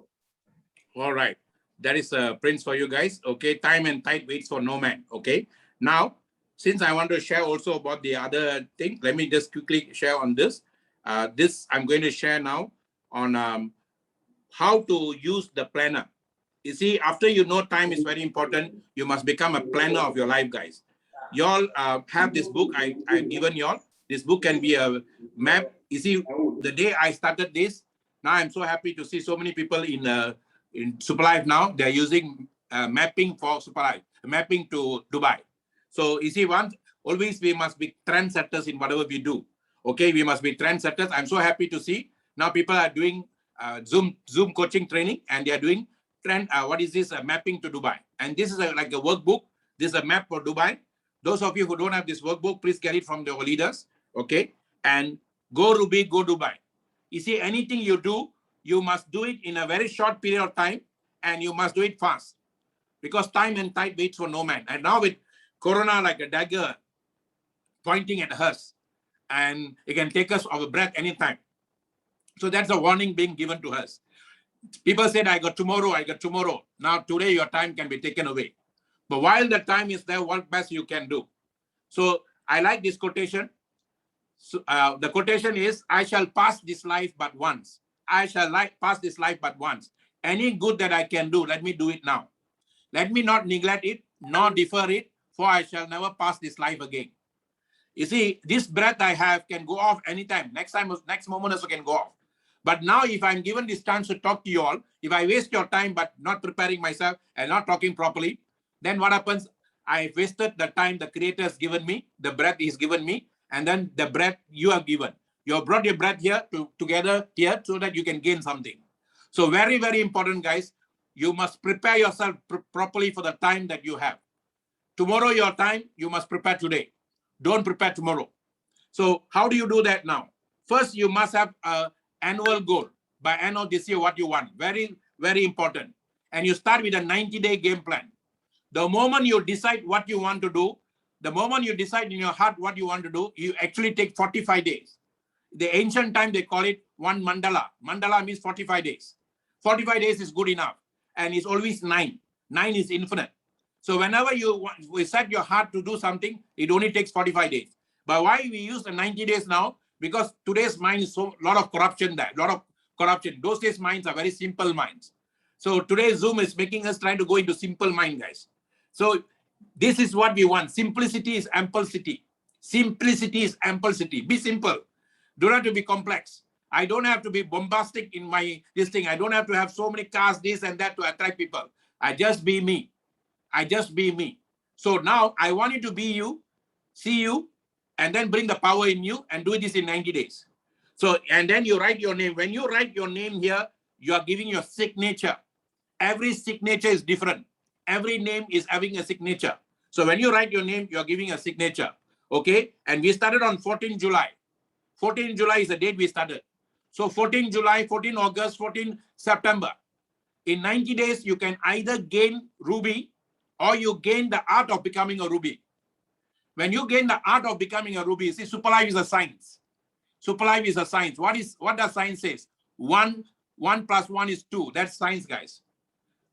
All right. That is a Prince for you guys. Okay. Time and tide waits for no man. Okay. Now, since I want to share also about the other thing, let me just quickly share on this. This I'm going to share now on how to use the planner. You see, after you know time is very important, you must become a planner of your life, guys. You all have this book I've given you all. This book can be a map. You see, the day I started this, now I'm so happy to see so many people in Superlife now. They're using mapping for Superlife, mapping to Dubai. So you see, always we must be trendsetters in whatever we do. Okay, we must be trendsetters. I'm so happy to see now people are doing Zoom coaching training, and they are doing what is this mapping to Dubai. And this is like a workbook. This is a map for Dubai. Those of you who don't have this workbook, please get it from your leaders. Okay, and go Ruby, go Dubai. You see, anything you do, you must do it in a very short period of time, and you must do it fast, because time and tide waits for no man. And now with Corona like a dagger pointing at us, and it can take us our breath anytime. So that's a warning being given to us. People said, I got tomorrow. Now today your time can be taken away. But while the time is there, what best you can do? So I like this quotation. So, the quotation is, I shall pass this life but once. I shall pass this life but once. Any good that I can do, let me do it now. Let me not neglect it, nor defer it, for I shall never pass this life again. You see, this breath I have can go off anytime. Next moment also can go off. But now if I'm given this chance to talk to you all, if I waste your time but not preparing myself and not talking properly, then what happens? I wasted the time the Creator has given me, the breath He's given me, and then the breath you have given. You have brought your breath here together here so that you can gain something. So very, very important, guys. You must prepare yourself properly for the time that you have. Tomorrow, your time, you must prepare today. Don't prepare tomorrow. So how do you do that now? First, you must have an annual goal. By end of this year, what you want. Very, very important. And you start with a 90-day game plan. The moment you decide what you want to do, the moment you decide in your heart what you want to do, you actually take 45 days. The ancient time, they call it one mandala. Mandala means 45 days. 45 days is good enough. And it's always 9. 9 is infinite. So whenever you set your heart to do something, it only takes 45 days. But why we use the 90 days now? Because today's mind is so lot of corruption there, lot of corruption. Those days minds are very simple minds. So today's Zoom is making us trying to go into simple mind, guys. So this is what we want. Simplicity is amplicity. Simplicity is amplicity. Be simple. Don't have to be complex. I don't have to be bombastic in this thing. I don't have to have so many cars, this and that to attract people. I just be me. I just be me. So now I want you to be you, see you, and then bring the power in you and do this in 90 days. So, and then you write your name. When you write your name here, you are giving your signature. Every signature is different. Every name is having a signature. So when you write your name, you're giving a signature. Okay. And we started on 14 July. 14 July is the date we started. So 14 July, 14 August, 14 September. In 90 days, you can either gain Ruby or you gain the art of becoming a Ruby. When you gain the art of becoming a Ruby, see, Superlife is a science. Superlife is a science. What does science says? 1 + 1 is 2. That's science, guys.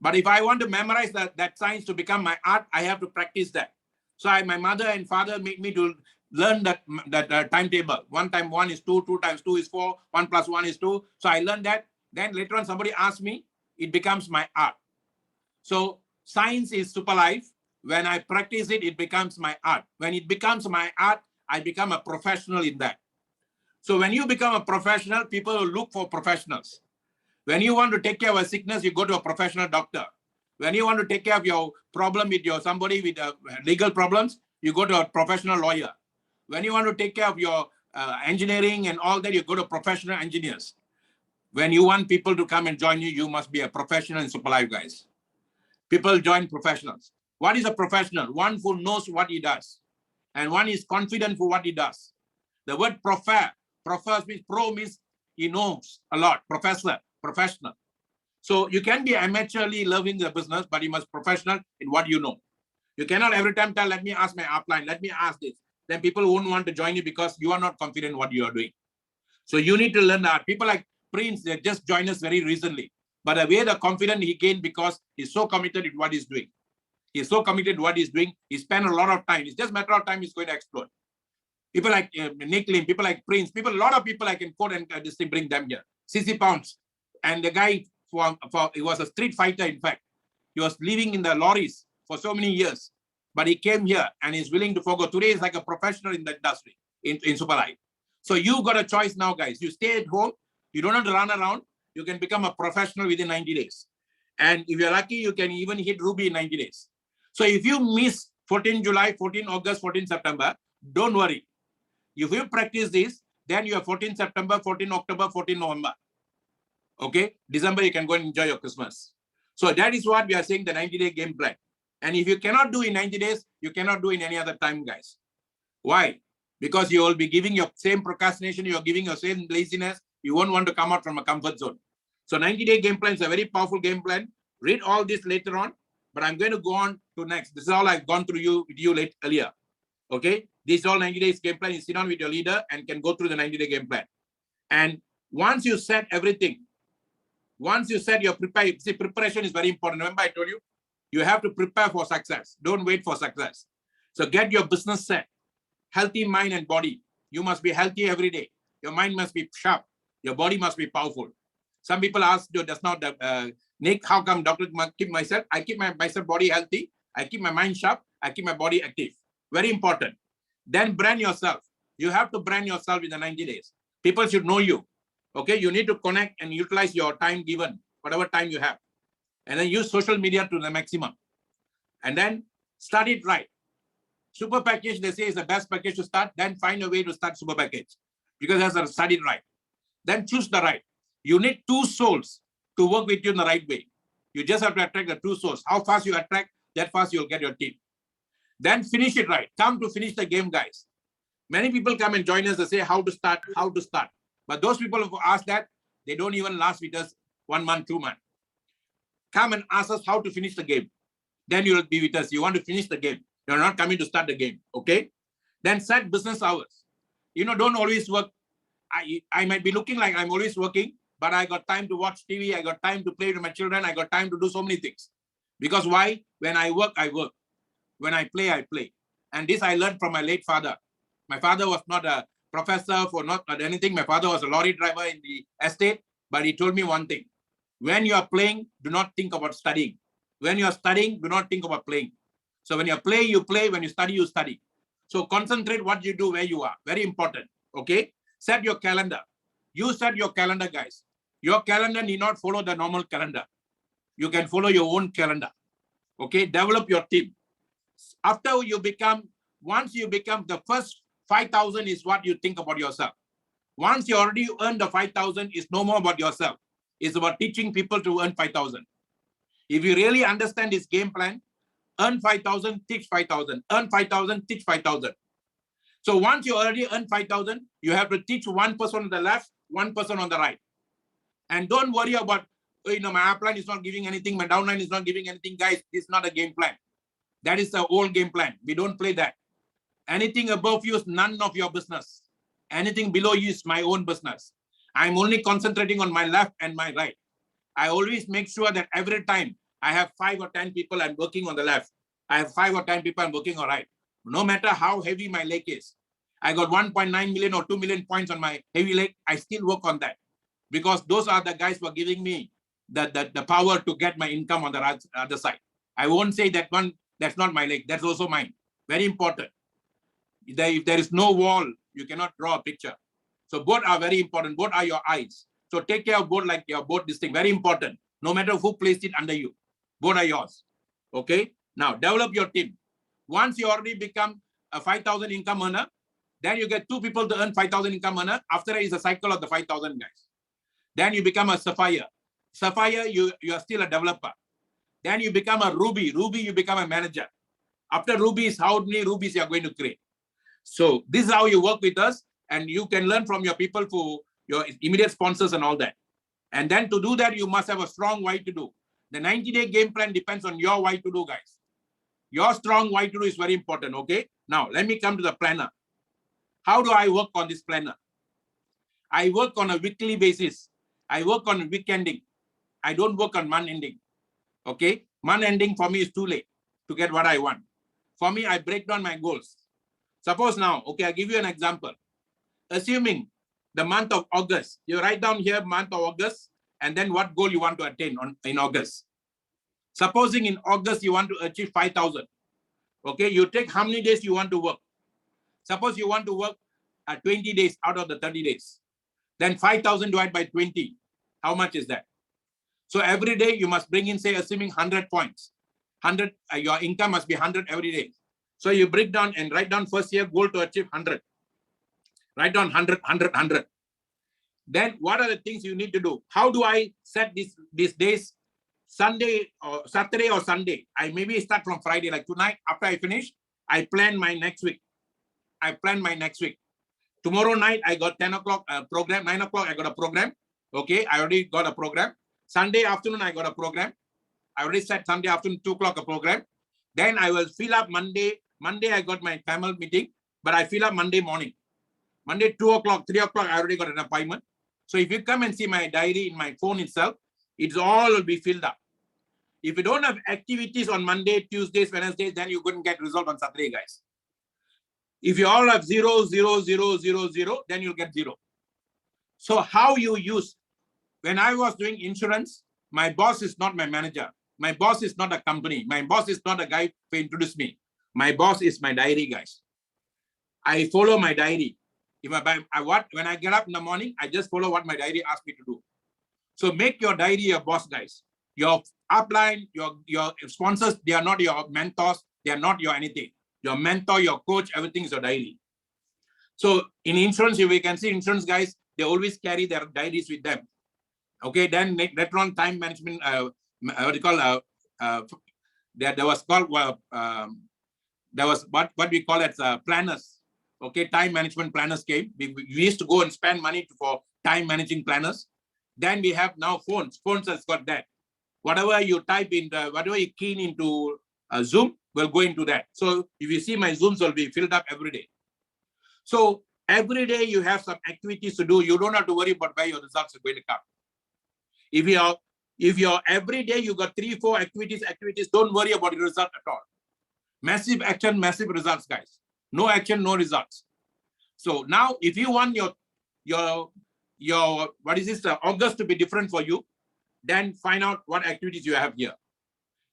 But if I want to memorize that science to become my art, I have to practice that. So my mother and father made me to learn that timetable. 1 × 1 is 2, 2 × 2 is 4, 1 + 1 is 2. So I learned that. Then later on, somebody asked me, it becomes my art. So science is Superlife. When I practice it, it becomes my art. When it becomes my art, I become a professional in that. So when you become a professional, people will look for professionals. When you want to take care of a sickness, you go to a professional doctor. When you want to take care of your problem with somebody with legal problems, you go to a professional lawyer. When you want to take care of your engineering and all that, you go to professional engineers. When you want people to come and join you, you must be a professional in Superlife, guys. People join professionals. What is a professional? One who knows what he does. And one is confident for what he does. The word pro means he knows a lot. Professor, professional. So you can be amateurly loving the business, but you must professional in what you know. You cannot every time tell, let me ask my upline, let me ask this. Then people won't want to join you because you are not confident in what you are doing. So you need to learn that. People like Prince, they just joined us very recently. But the way the confidence he gained because he's so committed in what he's doing. He's so committed to what he's doing. He spent a lot of time. It's just a matter of time he's going to explode. People like Nick Lim, people like Prince, a lot of people I can quote and just bring them here. CC Pounds. And the guy, he was a street fighter, in fact. He was living in the lorries for so many years. But he came here and he's willing to forgo. Today is like a professional in the industry, in Superlife. So you got a choice now, guys. You stay at home. You don't have to run around. You can become a professional within 90 days. And if you're lucky, you can even hit Ruby in 90 days. So if you miss 14 July, 14 August, 14 September, don't worry. If you practice this, then you have 14 September, 14 October, 14 November. Okay? December, you can go and enjoy your Christmas. So that is what we are saying, the 90-day game plan. And if you cannot do in 90 days, you cannot do in any other time, guys. Why? Because you will be giving your same procrastination, you're giving your same laziness. You won't want to come out from a comfort zone. So 90-day game plan is a very powerful game plan. Read all this later on, but I'm going to go on to next. This is all I've gone through with you earlier. Okay? This is all 90 days game plan. You sit down with your leader and can go through the 90-day game plan. And once you set everything, once you set your preparation is very important. Remember I told you, you have to prepare for success. Don't wait for success. So get your business set. Healthy mind and body. You must be healthy every day. Your mind must be sharp. Your body must be powerful. Some people ask, does not, Nick, how come doctor keep myself? I keep myself body healthy. I keep my mind sharp. I keep my body active. Very important. Then brand yourself. You have to brand yourself in the 90 days. People should know you. Okay, you need to connect and utilize your time given, whatever time you have. And then use social media to the maximum. And then start it right. Super package, they say, is the best package to start. Then find a way to start super package. Because that's a start it right. Then choose the right. You need 2 souls to work with you in the right way. You just have to attract the 2 souls. How fast you attract, that fast you'll get your team. Then finish it right. Come to finish the game, guys. Many people come and join us and say how to start. But those people who ask that, they don't even last with us 1 month, 2 months. Come and ask us how to finish the game. Then you will be with us. You want to finish the game. You're not coming to start the game. Okay? Then set business hours. Don't always work. I might be looking like I'm always working, but I got time to watch TV. I got time to play with my children. I got time to do so many things. Because why? When I work, I work. When I play, I play. And this I learned from my late father. My father was not a professor for not anything. My father was a lorry driver in the estate, but he told me one thing. When you are playing, do not think about studying. When you are studying, do not think about playing. So when you play, you play. When you study, you study. So concentrate what you do where you are. Very important. Okay? Set your calendar. You set your calendar, guys. Your calendar need not follow the normal calendar. You can follow your own calendar. Okay? Develop your team. After you become, once you become, the first 5,000 is what you think about yourself. Once you already earn the 5,000, it's no more about yourself. It's about teaching people to earn 5,000. If you really understand this game plan, earn 5,000, teach 5,000. Earn 5,000, teach 5,000. So once you already earn 5,000, you have to teach one person on the left, one person on the right. And don't worry about, oh, my upline is not giving anything, my downline is not giving anything. Guys, this is not a game plan. That is the old game plan. We don't play that. Anything above you is none of your business. Anything below you is my own business. I'm only concentrating on my left and my right. I always make sure that every time I have 5 or 10 people I'm working on the left. I have 5 or 10 people I'm working on right. No matter how heavy my leg is. I got 1.9 million or 2 million points on my heavy leg. I still work on that. Because those are the guys who are giving me the power to get my income on the other side. I won't say that one, that's not my leg. That's also mine. Very important. If there is no wall, you cannot draw a picture. So both are very important. Both are your eyes. So take care of both like your both this thing. Very important. No matter who placed it under you. Both are yours. Okay. Now develop your team. Once you already become a 5,000 income earner, then you get 2 people to earn 5,000 income earner. After that is a cycle of the 5,000 guys. Then you become a Sapphire. Sapphire, you are still a developer. Then you become a Ruby. Ruby, you become a manager. After Ruby is how many Rubies you are going to create. So this is how you work with us, and you can learn from your people, for your immediate sponsors and all that. And then to do that, you must have a strong why to do. The 90-day game plan depends on your why to do, guys. Your strong why to do is very important, okay? Now, let me come to the planner. How do I work on this planner? I work on a weekly basis. I work on week ending. I don't work on month ending, okay? Month ending for me is too late to get what I want. For me, I break down my goals. Suppose now, okay, I'll give you an example. Assuming the month of August, you write down here month of August, and then what goal you want to attain in August. Supposing in August, you want to achieve 5,000. Okay, you take how many days you want to work. Suppose you want to work 20 days out of the 30 days. Then 5,000 divided by 20. How much is that? So every day you must bring in, say, assuming 100 points. 100, your income must be 100 every day. So you break down and write down first year goal to achieve 100. Write down 100, 100, 100. Then what are the things you need to do? How do I set these days? Sunday or Saturday or Sunday. I maybe start from Friday, like tonight after I finish, I plan my next week. Tomorrow night, I got 10 o'clock program. 9 o'clock, I got a program. Okay, I already got a program. Sunday afternoon, I got a program. I already set Sunday afternoon, 2 o'clock a program. Then I will fill up Monday. Monday, I got my family meeting, but I fill up Monday morning. Monday, 2 o'clock, 3 o'clock, I already got an appointment. So if you come and see my diary in my phone itself, it's all will be filled up. If you don't have activities on Monday, Tuesdays, Wednesdays, then you couldn't get result on Saturday, guys. If you all have 0, 0, 0, 0, 0, then you'll get 0. So how you use, when I was doing insurance, my boss is not my manager. My boss is not a company. My boss is not a guy who introduced me. My boss is my diary, guys. I follow my diary. If when I get up in the morning, I just follow what my diary asks me to do. So make your diary your boss, guys. Your upline, your sponsors, they are not your mentors. They are not your anything. Your mentor, your coach, everything is your diary. So in insurance, we can see insurance guys, they always carry their diaries with them. Okay, then later on time management, what you call, there was called, there was what we call as planners. Okay, time management planners came. We used to go and spend money for time managing planners. Then we have now phones. Phones has got that. Whatever you type in, whatever you key into Zoom will go into that. So if you see my Zooms will be filled up every day. So every day you have some activities to do. You don't have to worry about where your results are going to come. If you're every day you got 3, 4 activities, don't worry about your result at all. Massive action, massive results, guys. No action, no results. So now if you want your what is this August to be different for you, then find out what activities you have here.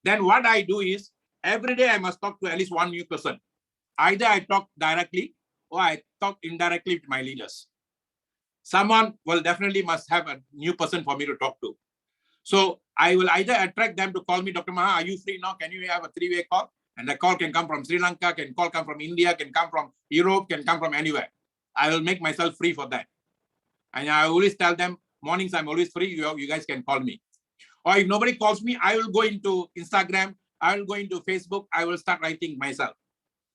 Then what I do is every day I must talk to at least one new person. Either I talk directly or I talk indirectly with my leaders. Someone will definitely must have a new person for me to talk to. So I will either attract them to call me, Dr. Maha, are you free now? Can you have a 3-way call? And the call can come from Sri Lanka, can call come from India, can come from Europe, can come from anywhere. I will make myself free for that. And I always tell them, mornings I'm always free, you guys can call me. Or if nobody calls me, I will go into Instagram, I will go into Facebook, I will start writing myself.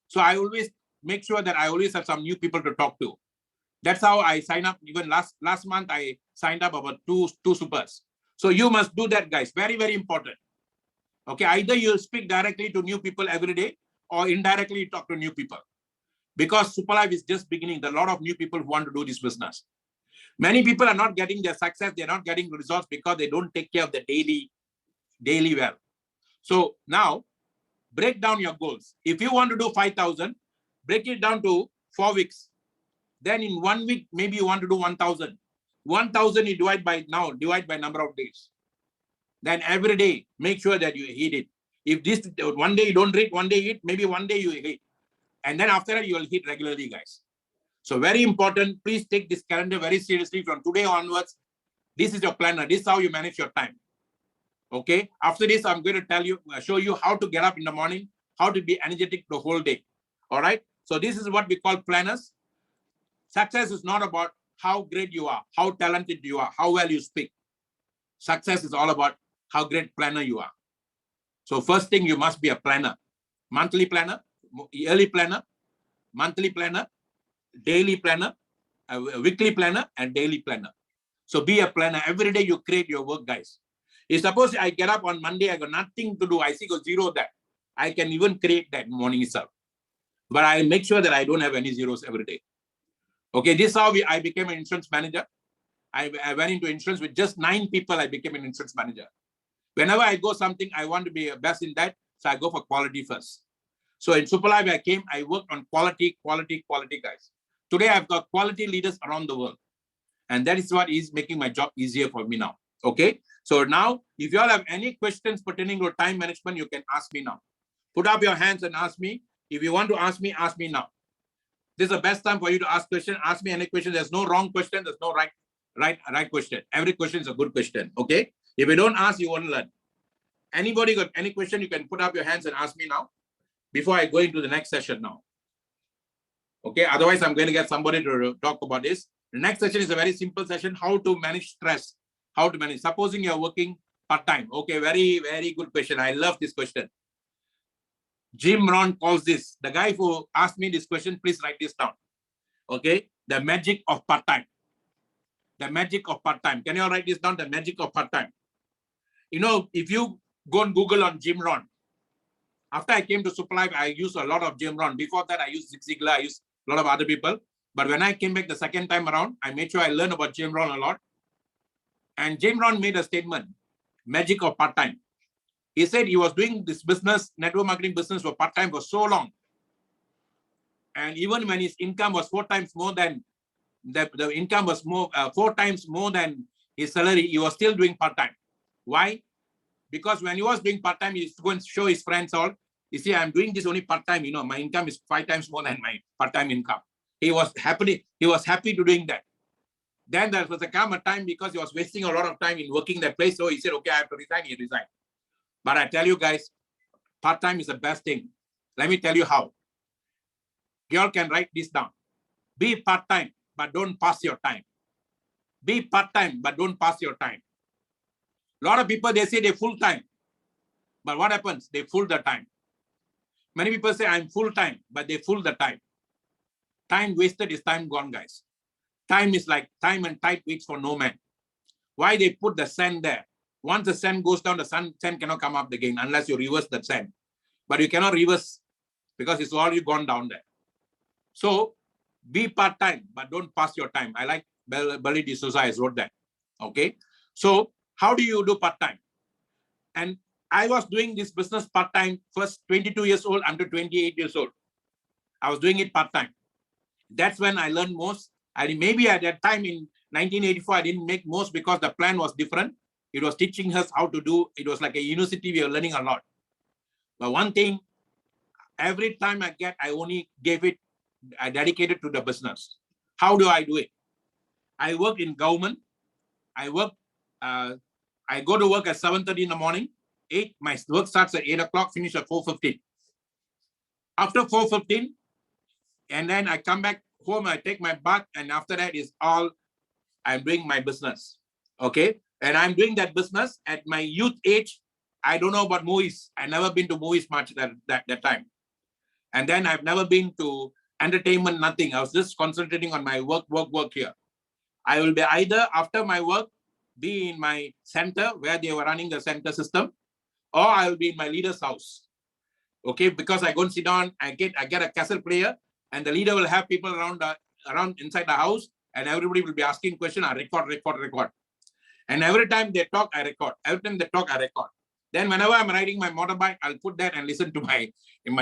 So I always make sure that I always have some new people to talk to. That's how I sign up. Even last month, I signed up about two supers. So you must do that, guys. Very, very important. Okay, either you speak directly to new people every day or indirectly talk to new people. Because Superlife is just beginning. There are a lot of new people who want to do this business. Many people are not getting their success. They're not getting results because they don't take care of the daily well. So now break down your goals. If you want to do 5,000, break it down to 4 weeks. Then in 1 week, maybe you want to do 1,000. 1,000 you divide by number of days. Then every day, make sure that you hit it. If this one day you don't hit, one day you hit, maybe one day you hit. And then after that, you will hit regularly, guys. So very important, please take this calendar very seriously from today onwards. This is your planner. This is how you manage your time. Okay. After this, I'm going to show you how to get up in the morning, how to be energetic the whole day. All right. So this is what we call planners. Success is not about how great you are, how talented you are, how well you speak. Success is all about how great planner you are. So first thing, you must be a planner. Monthly planner, yearly planner, monthly planner, daily planner, weekly planner, and daily planner. So be a planner. Every day you create your work, guys. If suppose I get up on Monday, I got nothing to do, I see go zero that. I can even create that morning itself. But I make sure that I don't have any zeros every day. Okay, this is how I became an insurance manager. I went into insurance with just 9 people. I became an insurance manager. Whenever I go something, I want to be best in that. So I go for quality first. So in Superlife, I worked on quality, guys. Today, I've got quality leaders around the world. And that is what is making my job easier for me now. Okay. So now, if you all have any questions pertaining to time management, you can ask me now. Put up your hands and ask me. If you want to ask me now. This is the best time for you to ask questions. Ask me any question. There's no wrong question. There's no right question. Every question is a good question. Okay. If you don't ask, you won't learn. Anybody got any question, you can put up your hands and ask me now before I go into the next session now. Okay. Otherwise, I'm going to get somebody to talk about this. The next session is a very simple session. How to manage stress. How to manage. Supposing you're working part-time. Okay. Very, very good question. I love this question. Jim Rohn calls this. The guy who asked me this question, please write this down. Okay. The magic of part-time. The magic of part-time. Can you all write this down? The magic of part-time. You know, if you go and Google on Jim Rohn, after I came to Superlife, I used a lot of Jim Rohn. Before that, I used Zig Ziglar. I used a lot of other people. But when I came back the second time around, I made sure I learned about Jim Rohn a lot. And Jim Rohn made a statement, magic of part-time. He said he was doing this business, network marketing business for part-time for so long. And even when his income was 4 times more than, the income was 4 times more than his salary, he was still doing part-time. Why? Because when he was doing part-time, he used to go and show his friends all, you see, I'm doing this only part-time, you know, my income is 5 times more than my part-time income. He was happy to doing that. Then there was a time because he was wasting a lot of time in working that place. So he said, okay, I have to resign. He resigned. But I tell you guys, part-time is the best thing. Let me tell you how. You all can write this down. Be part-time, but don't pass your time. Be part-time, but don't pass your time. A lot of people, they say they're full-time. But what happens? They fool the time. Many people say, I'm full-time, but they fool the time. Time wasted is time gone, guys. Time is like time and tide waits for no man. Why they put the sand there? Once the sand goes down, the sand cannot come up again unless you reverse the sand. But you cannot reverse because it's already gone down there. So be part-time, but don't pass your time. I like Belly D'Souza has wrote that. Okay. So how do you do part-time? And I was doing this business part-time, first 22 years old until 28 years old. I was doing it part-time. That's when I learned most. Maybe at that time in 1984, I didn't make most because the plan was different. It was teaching us how to do, it was like a university, we were learning a lot. But one thing, every time I only gave it, I dedicated to the business. How do I do it? I work in government. I go to work at 7:30 in the morning. My work starts at 8 o'clock, finish at 4:15. After 4:15, and then I come back home, I take my bath, and after that is all I'm doing my business. Okay. And I'm doing that business at my youth age. I don't know about movies. I've never been to movies much that time. And then I've never been to entertainment, nothing. I was just concentrating on my work here. I will be either after my work, be in my center where they were running the center system, or I will be in my leader's house. Okay, because I go and sit down, I get a cassette player, and the leader will have people around inside the house, and everybody will be asking questions. I record. And every time they talk, I record. Every time they talk, I record. Then whenever I'm riding my motorbike, I'll put that and listen to my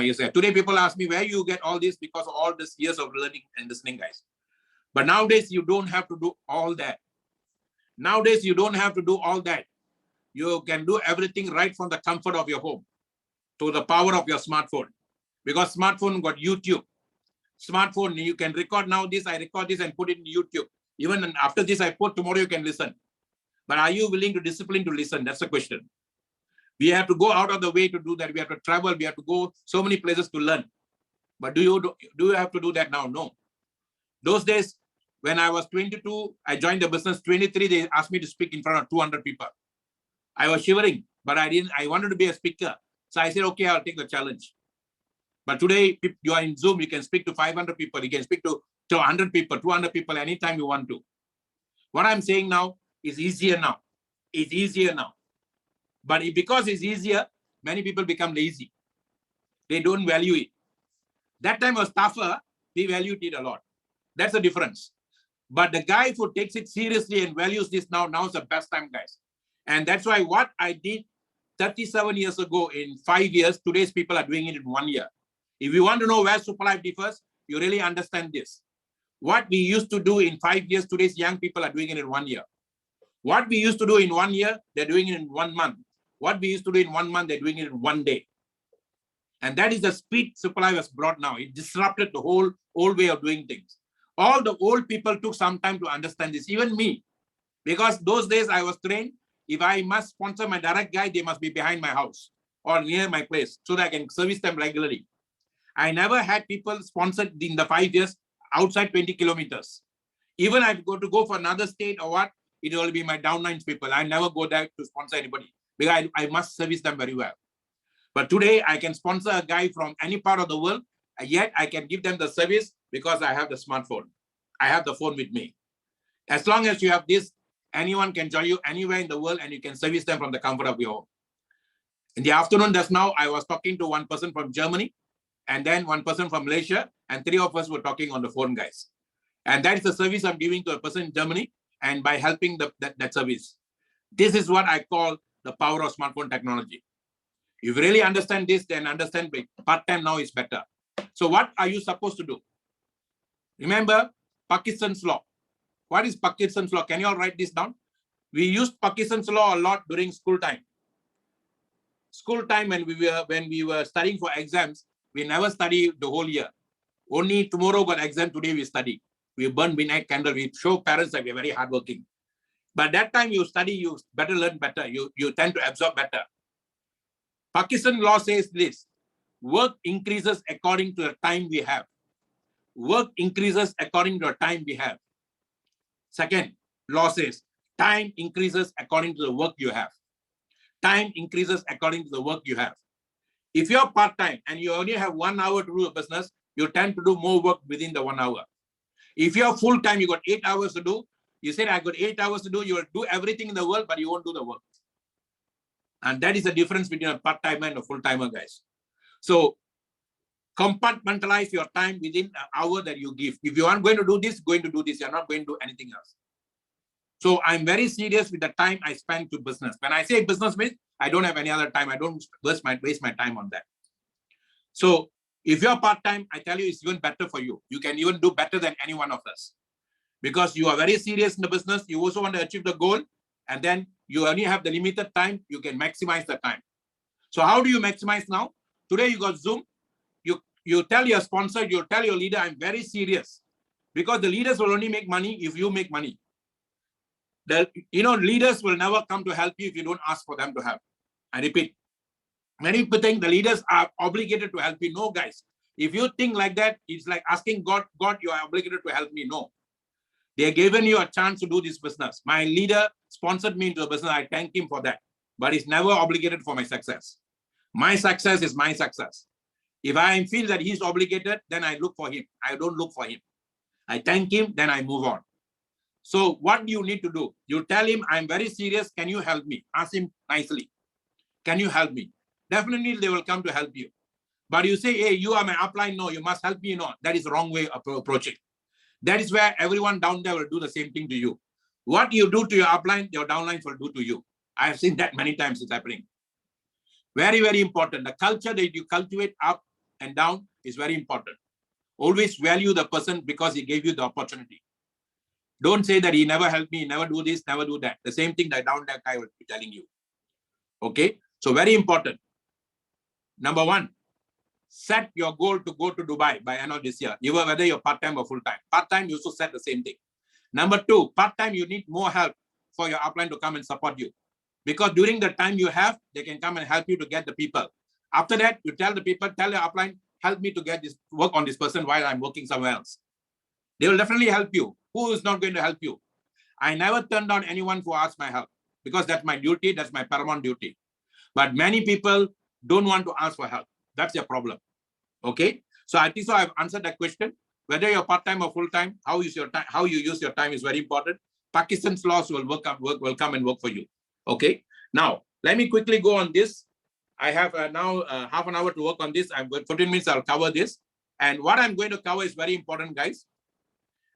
ears. Today, people ask me where you get all this, because of all these years of learning and listening, guys. But nowadays, you don't have to do all that. Nowadays, you don't have to do all that. You can do everything right from the comfort of your home to the power of your smartphone. Because smartphone got YouTube. Smartphone, you can record now this, I record this and put it in YouTube. Even after this, I put tomorrow, you can listen. But are you willing to discipline to listen? That's the question. We have to go out of the way to do that. We have to travel. We have to go so many places to learn. But do you have to do that now? No. Those days, when I was 22, I joined the business. 23, they asked me to speak in front of 200 people. I was shivering, but I wanted to be a speaker. So I said, okay, I'll take the challenge. But today, if you are in Zoom, you can speak to 500 people. You can speak to 100 people, 200 people, anytime you want to. What I'm saying now is easier now. It's easier now. But because it's easier, many people become lazy. They don't value it. That time was tougher. We valued it a lot. That's the difference. But the guy who takes it seriously and values this now is the best time, guys. And that's why what I did 37 years ago in 5 years, today's people are doing it in 1 year. If you want to know where Superlife differs, you really understand this. What we used to do in 5 years, today's young people are doing it in 1 year. What we used to do in 1 year, they're doing it in 1 month. What we used to do in 1 month, they're doing it in 1 day. And that is the speed Superlife has brought now. It disrupted the whole old way of doing things. All the old people took some time to understand this, even me. Because those days I was trained, if I must sponsor my direct guy, they must be behind my house or near my place so that I can service them regularly. I never had people sponsored in the 5 years outside 20 kilometers. Even I go for another state or what, it will be my downlines people. I never go there to sponsor anybody because I must service them very well. But today I can sponsor a guy from any part of the world, and yet I can give them the service because I have the smartphone. I have the phone with me. As long as you have this, anyone can join you anywhere in the world and you can service them from the comfort of your home. In the afternoon just now, I was talking to one person from Germany and then one person from Malaysia, and 3 of us were talking on the phone, guys. And that is the service I'm giving to a person in Germany, and by helping that service. This is what I call the power of smartphone technology. If you really understand this, then understand part-time now is better. So what are you supposed to do? Remember Parkinson's law. What is Parkinson's law? Can you all write this down? We used Parkinson's law a lot during school time. School time when we were studying for exams, we never study the whole year. Only tomorrow got exam, today we study. We burn midnight candle. We show parents that we're very hardworking. But that time you study, you better learn better. You tend to absorb better. Parkinson's law says this: work increases according to the time we have. Work increases according to the time we have. Second law says time increases according to the work you have. Time increases according to the work you have. If you're part-time and you only have 1 hour to do a business, you tend to do more work within the 1 hour. If you're full-time, you got 8 hours to do. You said, I got 8 hours to do. You will do everything in the world, but you won't do the work. And that is the difference between a part-timer and a full-timer, guys. So compartmentalize your time within an hour that you give. If you aren't going to do this, you're not going to do anything else. So I'm very serious with the time I spend to business. When I say business means, I don't have any other time. I don't waste my time on that. So if you're part-time, I tell you, it's even better for you. You can even do better than any one of us. Because you are very serious in the business. You also want to achieve the goal. And then you only have the limited time. You can maximize the time. So how do you maximize now? Today you got Zoom. You tell your sponsor, you tell your leader, I'm very serious. Because the leaders will only make money if you make money. Leaders will never come to help you if you don't ask for them to help. I repeat, many people think the leaders are obligated to help you. No, guys. If you think like that, it's like asking God, you are obligated to help me. No. They have given you a chance to do this business. My leader sponsored me into the business. I thank him for that. But he's never obligated for my success. My success is my success. If I feel that he's obligated, then I look for him. I don't look for him. I thank him, then I move on. So what do you need to do? You tell him, I'm very serious. Can you help me? Ask him nicely. Can you help me? Definitely they will come to help you. But you say, hey, you are my upline. No, you must help me. No, that is the wrong way of approaching. That is where everyone down there will do the same thing to you. What you do to your upline, your downlines will do to you. I have seen that many times it's happening. Very, very important. The culture that you cultivate up and down is very important. Always value the person because he gave you the opportunity. Don't say that he never helped me, never do this, never do that. The same thing that down there guy will be telling you. Okay, so very important. Number one, set your goal to go to Dubai by end of this year, even whether you're part-time or full-time. Part-time, you also set the same thing. Number two, part-time, you need more help for your upline to come and support you. Because during the time you have, they can come and help you to get the people. After that, you tell the people, tell your upline, help me to get this, work on this person while I'm working somewhere else. They will definitely help you. Who is not going to help you? I never turn down anyone who asks my help because that's my duty, that's my paramount duty. But many people don't want to ask for help. That's your problem. Okay. So I think so I've answered that question. Whether you're part-time or full-time, how you use your time is very important. Pakistan's laws will will come and work for you. Okay. Now, let me quickly go on this. I have now half an hour to work on this. I'm going 14 minutes, I'll cover this. And what I'm going to cover is very important, guys.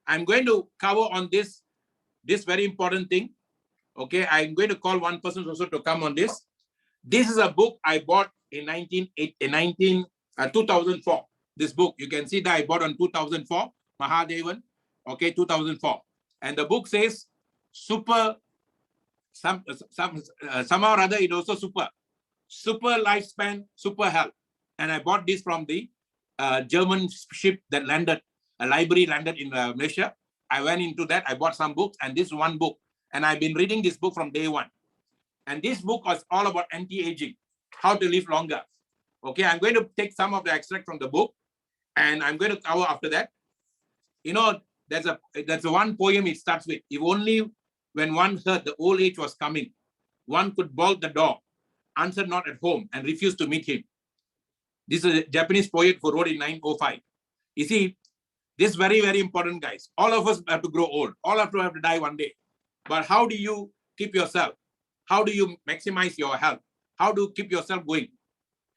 I'm going to cover on this very important thing. Okay. I'm going to call one person also to come on this. This is a book I bought in 2004. This book, you can see that I bought on 2004, Mahadevan, okay, 2004. And the book says somehow or other, it also super lifespan, super health. And I bought this from the German ship that landed, a library landed in Malaysia. I went into that, I bought some books, and this one book. And I've been reading this book from day one. And this book was all about anti-aging, how to live longer. Okay, I'm going to take some of the extract from the book, and I'm going to cover after that. You know, there's a one poem it starts with. If only when one heard the old age was coming, one could bolt the door, answer not at home, and refuse to meet him. This is a Japanese poet who wrote in 905. You see, this is very, very important, guys. All of us have to grow old. All of us have to die one day. But how do you keep yourself? How do you maximize your health? How do you keep yourself going?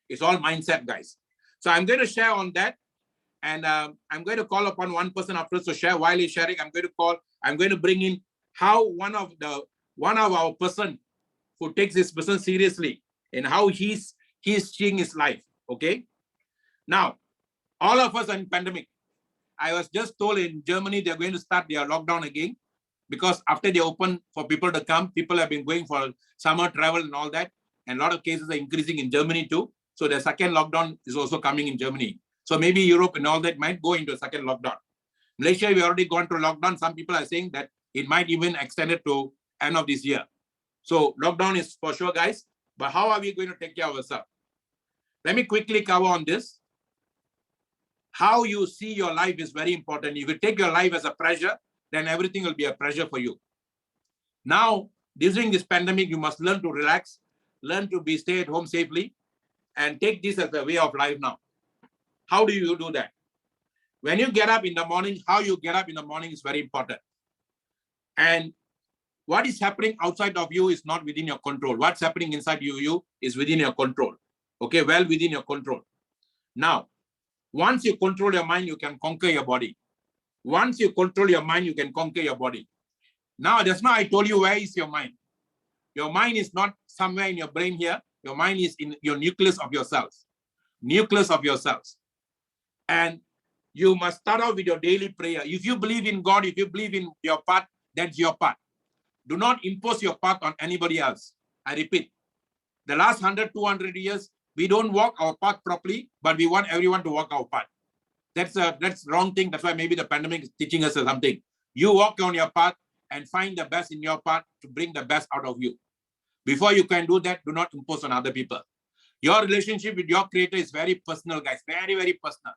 It's all mindset, guys. So I'm going to share on that. And I'm going to call upon one person after to share. While he's sharing, I'm going to bring in how one of our person who takes this person seriously and how he's seeing his life. Okay. Now, all of us are in pandemic. I was just told in Germany, they're going to start their lockdown again because after they open for people to come, people have been going for summer travel and all that. And a lot of cases are increasing in Germany too. So the second lockdown is also coming in Germany. So maybe Europe and all that might go into a second lockdown. Malaysia, we already gone through lockdown. Some people are saying that it might even extend it to end of this year. So lockdown is for sure, guys. But how are we going to take care of ourselves? Let me quickly cover on this. How you see your life is very important. If you take your life as a pressure, then everything will be a pressure for you. Now, during this pandemic, you must learn to relax, learn to stay at home safely, and take this as a way of life now. How do you do that? When you get up in the morning, how you get up in the morning is very important. And what is happening outside of you is not within your control. What's happening inside you is within your control. Okay, well within your control. Now, once you control your mind, you can conquer your body. Once you control your mind, you can conquer your body. Now, just now I told you, where is your mind? Your mind is not somewhere in your brain here. Your mind is in your nucleus of your cells. Nucleus of your cells. And you must start out with your daily prayer. If you believe in God, if you believe in your path, that's your path. Do not impose your path on anybody else. I repeat, the last 100, 200 years, we don't walk our path properly, but we want everyone to walk our path. That's the wrong thing. That's why maybe the pandemic is teaching us something. You walk on your path and find the best in your path to bring the best out of you. Before you can do that, do not impose on other people. Your relationship with your creator is very personal, guys. Very, very personal.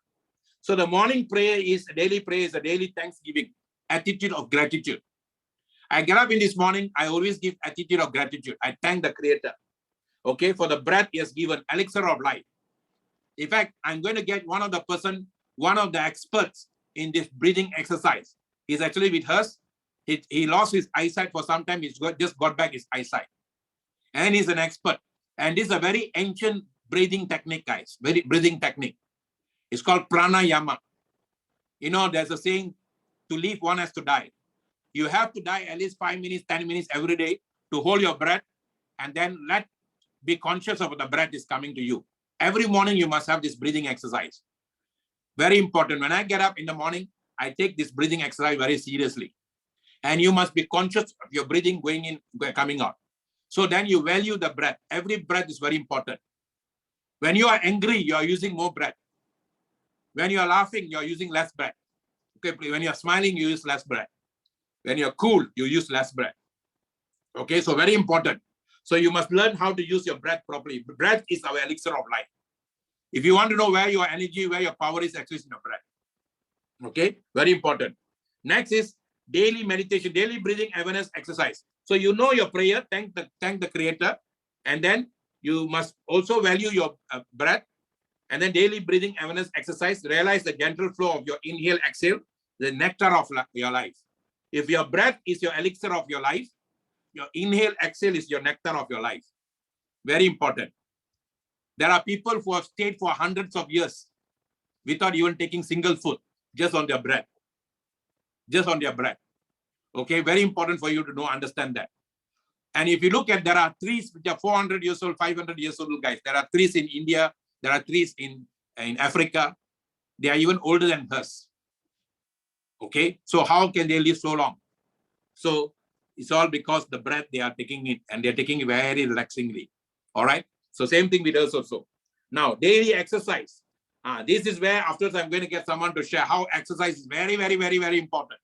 So the morning prayer is a daily prayer, is a daily thanksgiving, attitude of gratitude. I get up in this morning, I always give attitude of gratitude. I thank the creator, okay, for the breath he has given, elixir of life. In fact, I'm going to get one of the experts in this breathing exercise. He's actually with us. He lost his eyesight for some time. He's just got back his eyesight. And he's an expert. And this is a very ancient breathing technique, guys. Very breathing technique. It's called pranayama. You know, there's a saying, to live, one has to die. You have to die at least 5 minutes, 10 minutes every day to hold your breath and then be conscious of the breath is coming to you. Every morning, you must have this breathing exercise. Very important. When I get up in the morning, I take this breathing exercise very seriously. And you must be conscious of your breathing going in, coming out. So then you value the breath. Every breath is very important. When you are angry, you are using more breath. When you are laughing, you are using less breath. Okay, when you are smiling, you use less breath. When you're cool, you use less breath. Okay, so very important. So you must learn how to use your breath properly. Breath is our elixir of life. If you want to know where your energy, where your power is, actually in your breath. Okay, very important. Next is daily meditation, daily breathing awareness exercise. So you know your prayer, thank the Creator, and then you must also value your breath, and then daily breathing awareness exercise. Realize the gentle flow of your inhale, exhale, the nectar of your life. If your breath is your elixir of your life, your inhale, exhale is your nectar of your life. Very important. There are people who have stayed for hundreds of years without even taking single food, just on their breath. Just on their breath. Okay, very important for you to know, understand that. And if you look at, there are trees which are 400 years old, 500 years old, guys. There are trees in India. There are trees in Africa. They are even older than us. Okay, so how can they live so long? So it's all because the breath they are taking it, and they're taking it very relaxingly. All right. So same thing with us also. Now, daily exercise. This is where afterwards I'm going to get someone to share how exercise is very, very, very, very important.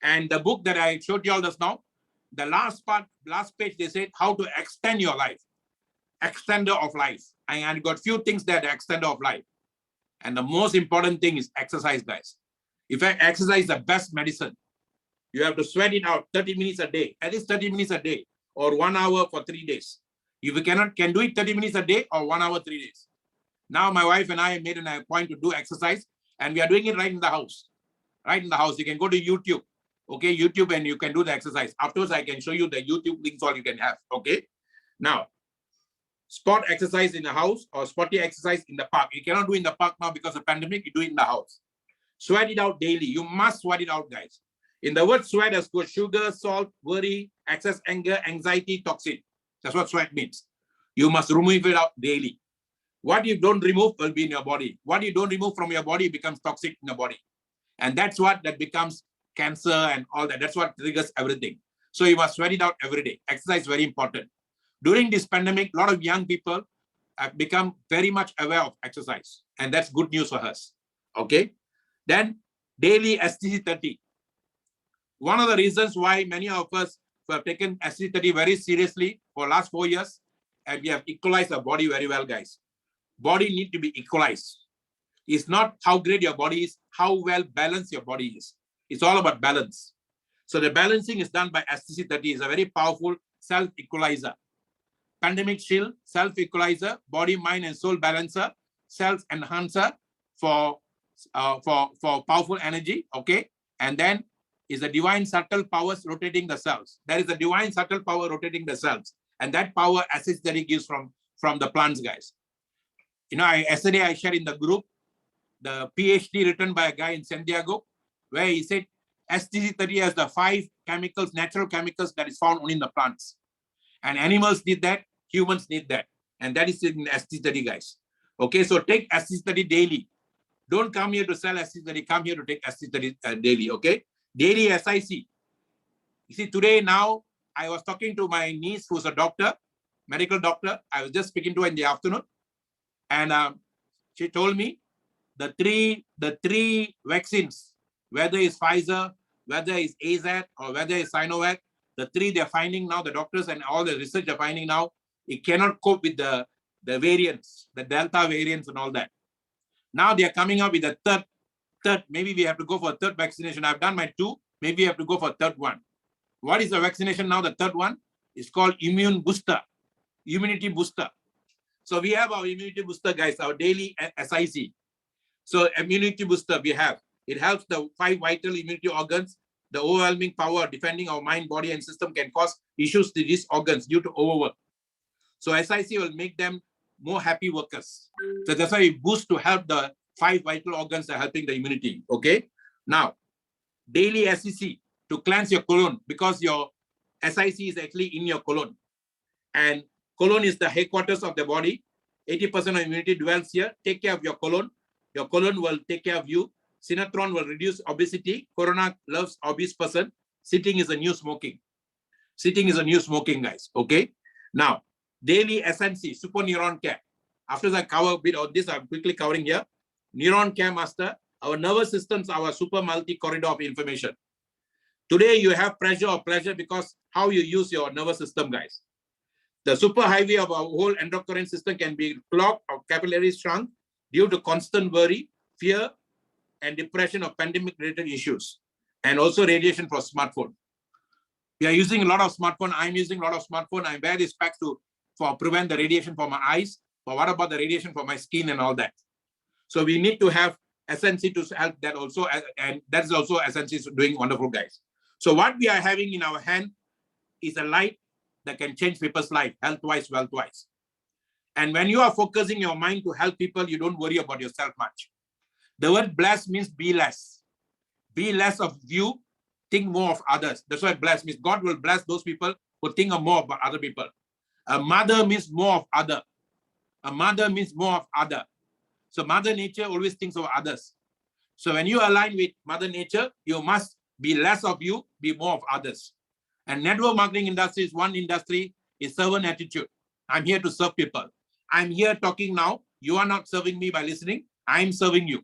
And the book that I showed you all just now, the last page, they said how to extend your life. Extender of life. And I got few things there, the extender of life. And the most important thing is exercise, guys. In fact, exercise is the best medicine. You have to sweat it out 30 minutes a day, at least 30 minutes a day, or 1 hour for 3 days. If you can do it 30 minutes a day or 1 hour, 3 days. Now my wife and I made a point to do exercise, and we are doing it right in the house. Right in the house. You can go to YouTube. Okay, YouTube, and you can do the exercise. Afterwards, I can show you the YouTube links all you can have. Okay. Now, spot exercise in the house or spotty exercise in the park. You cannot do in the park now because of the pandemic. You do it in the house. Sweat it out daily. You must sweat it out, guys. In the word sweat, there's got sugar, salt, worry, excess anger, anxiety, toxin. That's what sweat means. You must remove it out daily. What you don't remove will be in your body. What you don't remove from your body becomes toxic in your body. And that's what that becomes cancer and all that. That's what triggers everything. So you must sweat it out every day. Exercise is very important. During this pandemic, a lot of young people have become very much aware of exercise. And that's good news for us. Okay. Then daily STC30. One of the reasons why many of us have taken STC30 very seriously for the last 4 years, and we have equalized our body very well, guys. Body need to be equalized. It's not how great your body is, how well balanced your body is. It's all about balance. So the balancing is done by STC30. It's a very powerful self-equalizer. Pandemic shield, self-equalizer, body, mind, and soul balancer, self-enhancer for powerful energy. Okay, and then is the divine subtle powers rotating the cells. There is a divine subtle power rotating the cells, and that power STC30 gives from the plants, guys. You know, yesterday I shared in the group the PhD written by a guy in San Diego, where he said STC30 has the 5 chemicals, natural chemicals that is found only in the plants. And animals need that, humans need that. And that is in STC30, guys. Okay, so take STC30 daily. Don't come here to sell STC30, come here to take STC30 daily, okay? Daily SIC. You see, today now, I was talking to my niece who's a doctor, medical doctor. I was just speaking to her in the afternoon. And she told me the three vaccines, whether it's Pfizer, whether it's AZ, or whether it's Sinovac, the 3 they're finding now, the doctors and all the research are finding now, it cannot cope with the variants, the Delta variants and all that. Now they are coming up with a third, maybe we have to go for a third vaccination. I've done my 2, maybe we have to go for a third one. What is the vaccination now? The third one is called immunity booster. So we have our immunity booster, guys, our daily SIC. So immunity booster we have. It helps the 5 vital immunity organs the overwhelming power defending our mind, body, and system can cause issues to these organs due to overwork. So SIC will make them more happy workers. So that's why we boost to help the 5 vital organs that are helping the immunity. Okay. Now, daily SEC to cleanse your colon, because your SIC is actually in your colon. And colon is the headquarters of the body. 80% of immunity dwells here. Take care of your colon. Your colon will take care of you. Sinetron will reduce obesity. Corona loves obese person. Sitting is a new smoking. Sitting is a new smoking, guys. Okay. Now, daily SNC, super neuron care. After I cover a bit of this, I'm quickly covering here. Neuron care master. Our nervous systems, our super multi corridor of information. Today, you have pressure or pleasure because how you use your nervous system, guys. The super highway of our whole endocrine system can be clogged or capillaries shrunk due to constant worry, fear, and depression of pandemic-related issues, and also radiation for smartphone. We are using a lot of smartphone. I'm using a lot of smartphone. I wear these packs for prevent the radiation for my eyes. But what about the radiation for my skin and all that? So we need to have SNC to help that also, and that's also SNC doing wonderful, guys. So what we are having in our hand is a light that can change people's life, health-wise, wealth-wise. And when you are focusing your mind to help people, you don't worry about yourself much. The word bless means be less. Be less of you, think more of others. That's what bless means. God will bless those people who think more about other people. A mother means more of other. A mother means more of other. So Mother Nature always thinks of others. So when you align with Mother Nature, you must be less of you, be more of others. And network marketing industry is one industry, is servant attitude. I'm here to serve people. I'm here talking now. You are not serving me by listening. I'm serving you.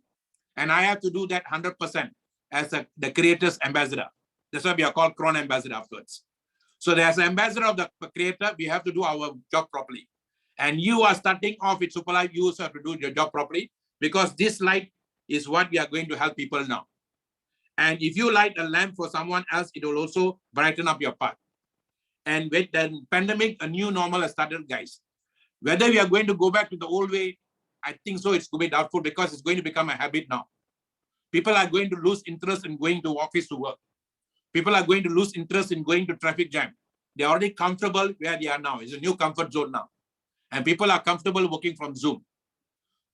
And I have to do that 100% as the creator's ambassador. That's why we are called Crown Ambassador afterwards. So as an ambassador of the creator, we have to do our job properly. And you are starting off with Superlife, you also have to do your job properly, because this light is what we are going to help people now. And if you light a lamp for someone else, it will also brighten up your path. And with the pandemic, a new normal has started, guys. Whether we are going to go back to the old way, I think so, it's going to be doubtful, because it's going to become a habit now. People are going to lose interest in going to office to work. People are going to lose interest in going to traffic jam. They're already comfortable where they are now. It's a new comfort zone now. And people are comfortable working from Zoom.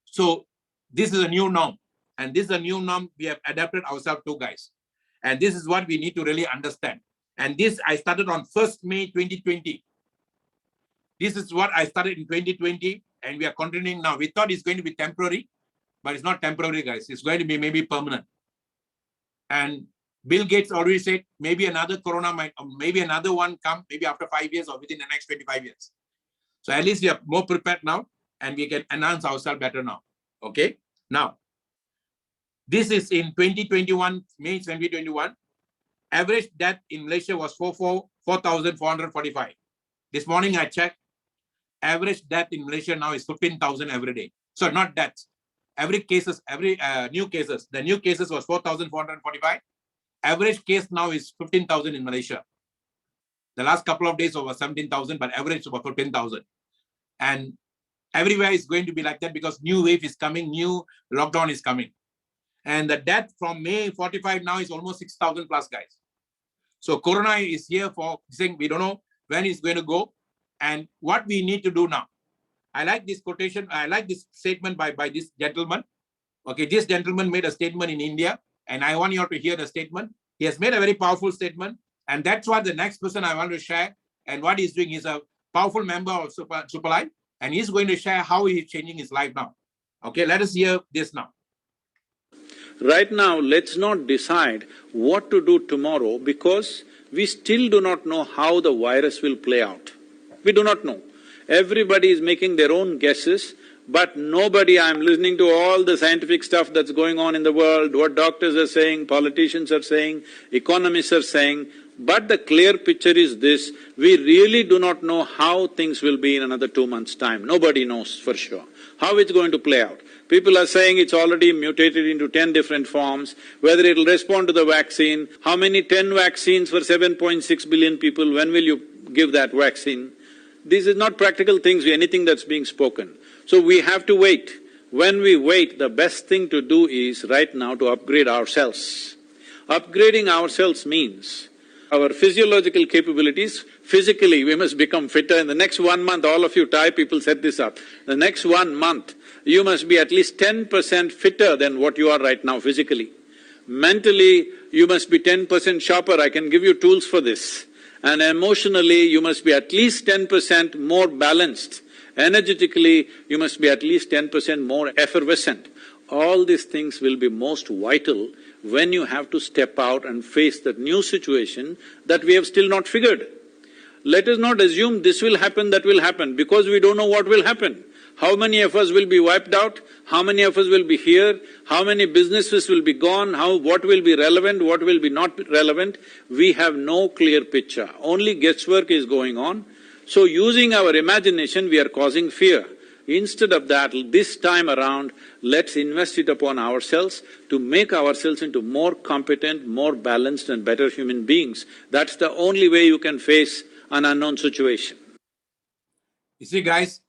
So this is a new norm. And this is a new norm we have adapted ourselves to, guys. And this is what we need to really understand. And this I started on 1st May 2020. This is what I started in 2020, and we are continuing now. We thought it's going to be temporary, but it's not temporary, guys. It's going to be maybe permanent. And Bill Gates already said maybe another corona might, maybe another one come, maybe after 5 years or within the next 25 years. So at least we are more prepared now, and we can enhance ourselves better now. Okay. Now, this is in 2021, May 2021. Average death in Malaysia was 4,445. This morning I checked. Average death in Malaysia now is 15,000 every day. So not deaths. Every cases, every new cases. The new cases was 4,445. Average case now is 15,000 in Malaysia. The last couple of days over 17,000, but average over 15,000. And everywhere is going to be like that, because new wave is coming, new lockdown is coming. And the death from May 45 now is almost 6,000 plus, guys. So Corona is here for saying we don't know when it's going to go and what we need to do now. I like this quotation. I like this statement by this gentleman. Okay, this gentleman made a statement in India, and I want you all to hear the statement. He has made a very powerful statement, and that's what the next person I want to share. And what he's doing is a powerful member of Superlife, and he's going to share how he's changing his life now. Okay, let us hear this now. Right now, let's not decide what to do tomorrow, because we still do not know how the virus will play out. We do not know. Everybody is making their own guesses, but nobody… I'm listening to all the scientific stuff that's going on in the world, what doctors are saying, politicians are saying, economists are saying, but the clear picture is this: we really do not know how things will be in another 2 months' time. Nobody knows for sure how it's going to play out. People are saying it's already mutated into 10 different forms, whether it'll respond to the vaccine, how many 10 vaccines for 7.6 billion people, when will you give that vaccine? These are not practical things, anything that's being spoken. So we have to wait. When we wait, the best thing to do is right now to upgrade ourselves. Upgrading ourselves means our physiological capabilities, physically we must become fitter. In the next 1 month, all of you Thai people set this up, the next 1 month, you must be at least 10% fitter than what you are right now physically. Mentally, you must be 10% sharper, I can give you tools for this. And emotionally, you must be at least 10% more balanced. Energetically, you must be at least 10% more effervescent. All these things will be most vital when you have to step out and face that new situation that we have still not figured. Let us not assume this will happen, that will happen, because we don't know what will happen. How many of us will be wiped out? How many of us will be here? How many businesses will be gone? What will be relevant, what will be not relevant? We have no clear picture, only guesswork is going on. So using our imagination, we are causing fear. Instead of that, this time around, let's invest it upon ourselves to make ourselves into more competent, more balanced and better human beings. That's the only way you can face an unknown situation. You see, guys,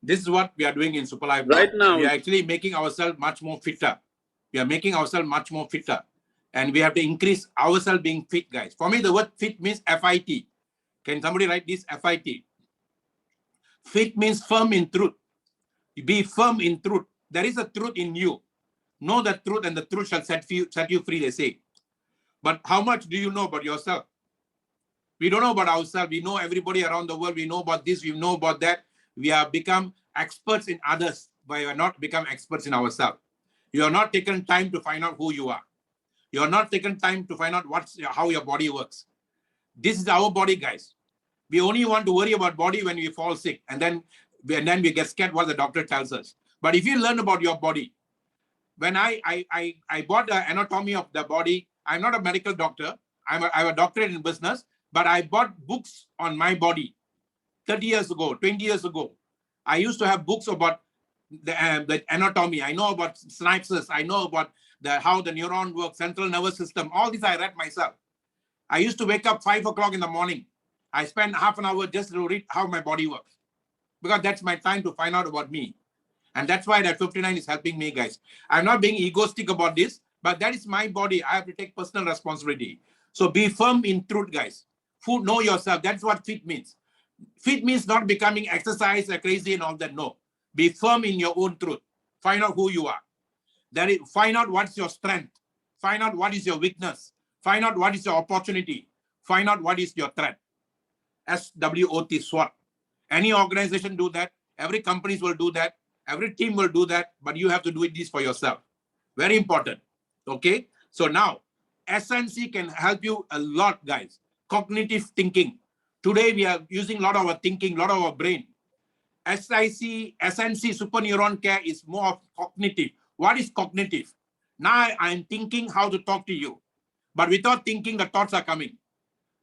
this is what we are doing in Superlife now. Right now, we are actually making ourselves much more fitter. We are making ourselves much more fitter. And we have to increase ourselves being fit, guys. For me, the word fit means FIT. Can somebody write this, FIT? Fit means firm in truth. Be firm in truth. There is a truth in you. Know the truth and the truth shall set you free, they say. But how much do you know about yourself? We don't know about ourselves. We know everybody around the world. We know about this, we know about that. We have become experts in others, but we have not become experts in ourselves. You have not taken time to find out who you are. You have not taken time to find out how your body works. This is our body, guys. We only want to worry about body when we fall sick, and then we get scared what the doctor tells us. But if you learn about your body, when I bought the anatomy of the body, I'm not a medical doctor. I have a doctorate in business, but I bought books on my body 30 years ago, 20 years ago. I used to have books about the anatomy. I know about synapses. I know about how the neuron works, central nervous system. All these I read myself. I used to wake up 5 o'clock in the morning. I spend half an hour just to read how my body works, because that's my time to find out about me. And that's why that 59 is helping me, guys. I'm not being egoistic about this, but that is my body. I have to take personal responsibility. So be firm in truth, guys. Know yourself. That's what fit means. Fit means not becoming exercise crazy and all that. No. Be firm in your own truth. Find out who you are. Find out what's your strength. Find out what is your weakness. Find out what is your opportunity. Find out what is your threat. SWOT, SWOT. Any organization do that. Every company will do that. Every team will do that. But you have to do this for yourself. Very important. Okay. So now, SNC can help you a lot, guys. Cognitive thinking. Today we are using a lot of our thinking, a lot of our brain. SNC, super neuron care is more of cognitive. What is cognitive? Now I'm thinking how to talk to you. But without thinking, the thoughts are coming.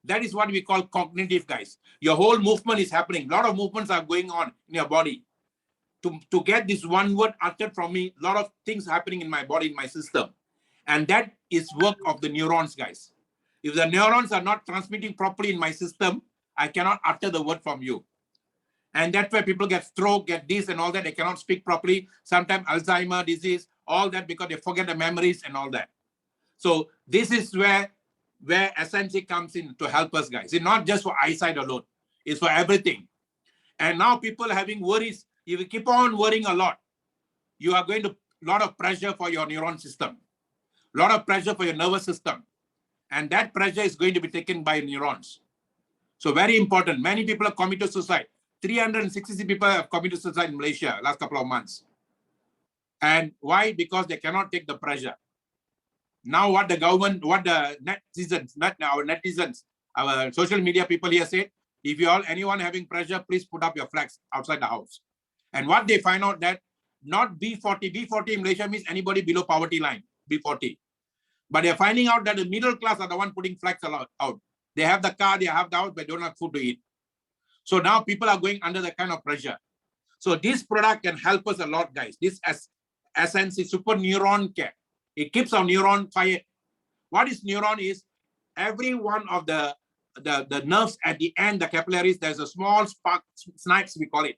That is what we call cognitive, guys. Your whole movement is happening. A lot of movements are going on in your body. To get this one word uttered from me, a lot of things happening in my body, in my system. And that is work of the neurons, guys. If the neurons are not transmitting properly in my system, I cannot utter the word from you. And that's why people get stroke, get this and all that. They cannot speak properly. Sometimes Alzheimer disease, all that because they forget the memories and all that. So this is where SNC comes in to help us, guys. It's not just for eyesight alone. It's for everything. And now people are having worries. If you keep on worrying a lot, you are going to a lot of pressure for your neuron system, a lot of pressure for your nervous system. And that pressure is going to be taken by neurons. So very important. Many people have committed suicide. 360 people have committed suicide in Malaysia last couple of months. And why? Because they cannot take the pressure. Now what the government, what the netizens, not our netizens, our social media people here say, if anyone having pressure, please put up your flags outside the house. And what they find out that not B40. B40 in Malaysia means anybody below poverty line, B40. But they're finding out that the middle class are the one putting flags out. They have the car, they have the house, but they don't have food to eat. So now people are going under that kind of pressure. So this product can help us a lot, guys. This SNC super neuron care. It keeps our neuron fired. What is neuron is every one of the nerves at the end, the capillaries, there's a small spark, snipes we call it.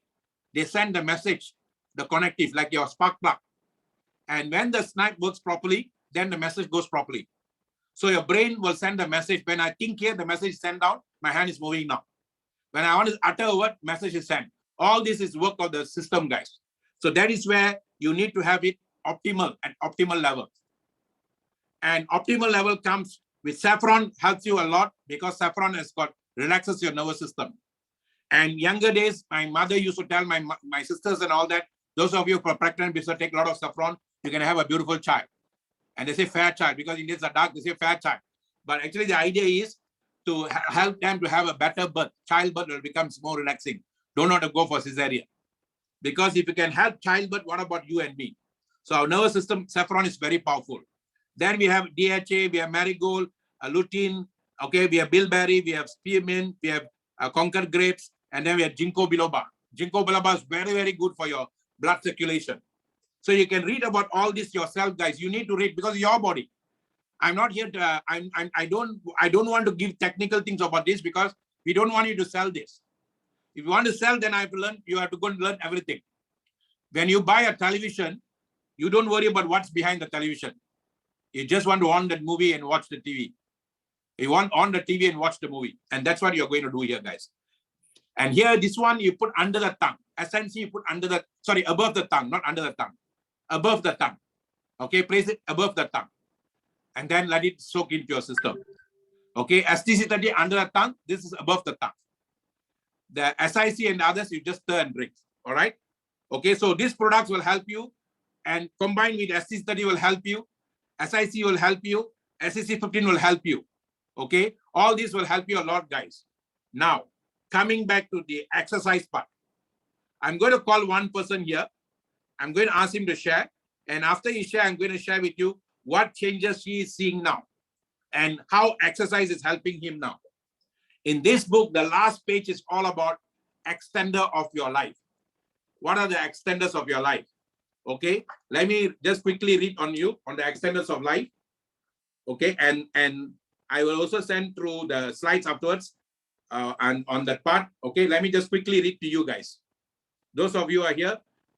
They send the message, the connective, like your spark plug. And when the snipe works properly, then the message goes properly. So your brain will send the message. When I think here, the message is sent down, my hand is moving now. When I want to utter a word, message is sent. All this is work of the system, guys. So that is where you need to have it optimal at optimal level. And optimal level comes with saffron, helps you a lot because saffron has got relaxes your nervous system. And younger days, my mother used to tell my sisters and all that, those of you who are pregnant, take a lot of saffron, you can have a beautiful child. And they say fair child because Indians are dark, they say fair child. But actually the idea is to help them to have a better birth. Childbirth will become more relaxing. Don't want to go for cesarean. Because if you can help childbirth, what about you and me? So our nervous system, saffron is very powerful. Then we have DHA, we have marigold, lutein, okay, we have bilberry, we have spearmint, we have conker grapes, and then we have ginkgo biloba. Ginkgo biloba is very, very good for your blood circulation. So you can read about all this yourself, guys. You need to read because your body. I'm not here to, I don't want to give technical things about this because we don't want you to sell this. If you want to sell, then I have to learn, you have to go and learn everything. When you buy a television, you don't worry about what's behind the television. You just want to on that movie and watch the TV. You want on the TV and watch the movie. And that's what you're going to do here, guys. And here, this one you put under the tongue. SNC you put under the, sorry, above the tongue, not under the tongue. Above the tongue. Okay, place it above the tongue. And then let it soak into your system. Okay, STC30 under the tongue, this is above the tongue. The SIC and others, you just stir and drink. All right. Okay, so these products will help you. And combined with STC30 will help you. SIC will help you. SEC15 will help you. Okay, all these will help you a lot, guys. Now, coming back to the exercise part. I'm going to call one person here. I'm going to ask him to share. And after he share, I'm going to share with you what changes he is seeing now and how exercise is helping him now. In this book, the last page is all about extender of your life. What are the extenders of your life? Okay, let me just quickly read on you on the extenders of life. Okay, and I will also send through the slides afterwards and on that part. Okay, let me just quickly read to you guys. Those of you are here,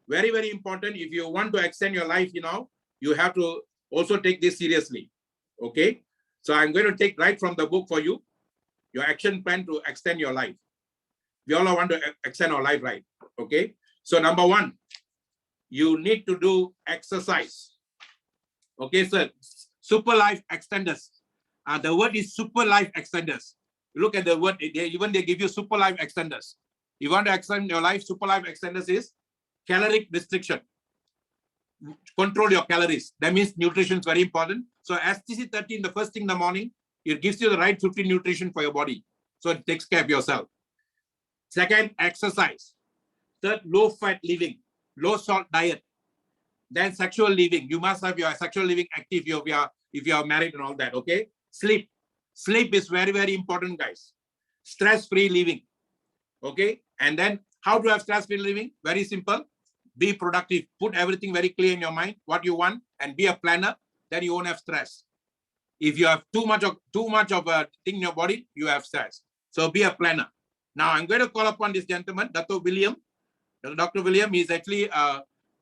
very, very important. If you want to extend your life, you know, you have to also take this seriously. Okay, so I'm going to take right from the book for you, your action plan to extend your life. We all want to extend our life, right? Okay, so number one, you need to do exercise. Okay, so Superlife extenders. The word is Superlife extenders. Look at the word, they give you Superlife extenders. You want to extend your life, Superlife extenders is caloric restriction. Control your calories. That means nutrition is very important. So STC13, the first thing in the morning, it gives you the right 50 nutrition for your body. So it takes care of yourself. Second, exercise. Third, low fat living, low salt diet. Then sexual living. You must have your sexual living active if you are married and all that. Okay. Sleep. Sleep is very, very important, guys. Stress-free living. Okay. And then how to have stress-free living? Very simple. Be productive. Put everything very clear in your mind, what you want, and be a planner. Then you won't have stress. If you have too much of a thing in your body, you have stress. So be a planner. Now I'm going to call upon this gentleman, Dr. William. Dr. William is actually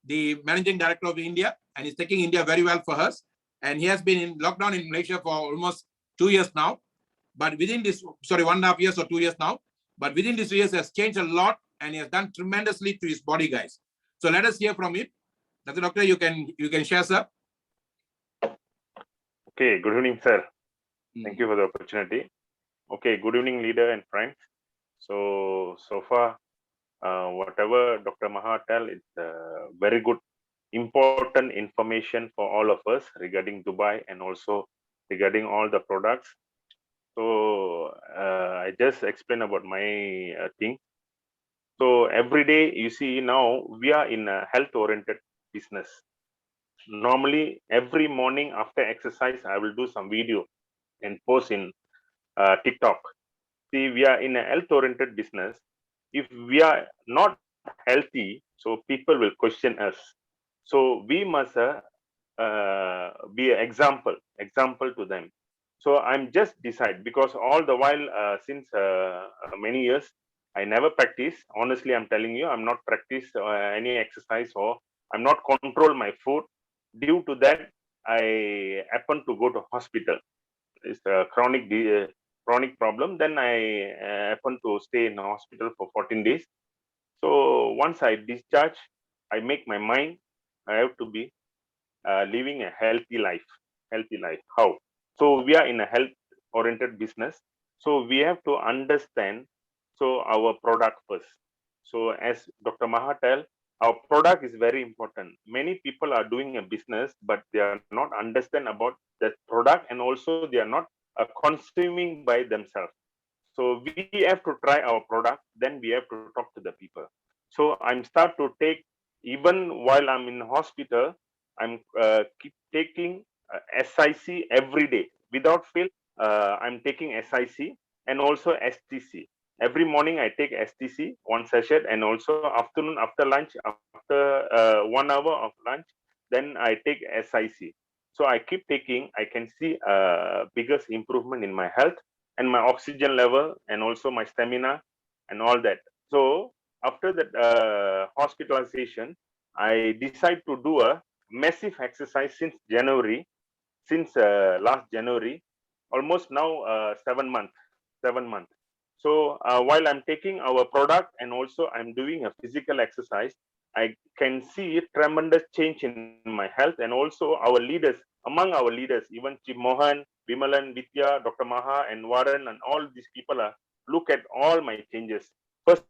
the managing director of India, and he's taking India very well for us. And he has been in lockdown in Malaysia for almost 2 years now. But within this, sorry, 1.5 years or 2 years now. But within these 2 years, he has changed a lot, and he has done tremendously to his body, guys. So let us hear from him. Doctor, you can share, sir. Okay, good evening, sir. Thank you for the opportunity. Okay, good evening, leader and friends. So far, whatever Dr. Maha tell, it's very good, important information for all of us regarding Dubai and also regarding all the products. So I just explain about my thing. So every day, you see, now we are in a health-oriented business. Normally, every morning after exercise, I will do some video and post in TikTok. See, we are in a health-oriented business. If we are not healthy, so people will question us. So we must be an example to them. So I'm just decide, because all the while since many years, I never practice. Honestly, I'm telling you, I'm not practice any exercise, or I'm not control my food. Due to that, I happen to go to hospital. it's a chronic problem. Then I happened to stay in the hospital for 14 days. So once I discharge, I make my mind I have to be living a healthy life. Healthy life. How? So we are in a health-oriented business. So we have to understand our product first. So as Dr. Maha tell, our product is very important. Many people are doing a business, but they are not understand about the product, and also they are not consuming by themselves. So we have to try our product, then we have to talk to the people. So I'm start to take, even while I'm in hospital, I'm keep taking SIC every day without fail. I'm taking SIC and also STC. Every morning I take STC one session, and also afternoon after lunch, after 1 hour of lunch, then I take SIC. So I keep taking. I can see biggest improvement in my health and my oxygen level, and also my stamina and all that. So after that hospitalization, I decide to do a massive exercise since January, since last January, almost now 7 months. 7 months. So while I'm taking our product and also I'm doing a physical exercise, I can see tremendous change in my health, and also our leaders, among our leaders, even Chief Mohan, Vimalan, Vidya, Dr. Maha, and Warren, and all these people are look at all my changes. First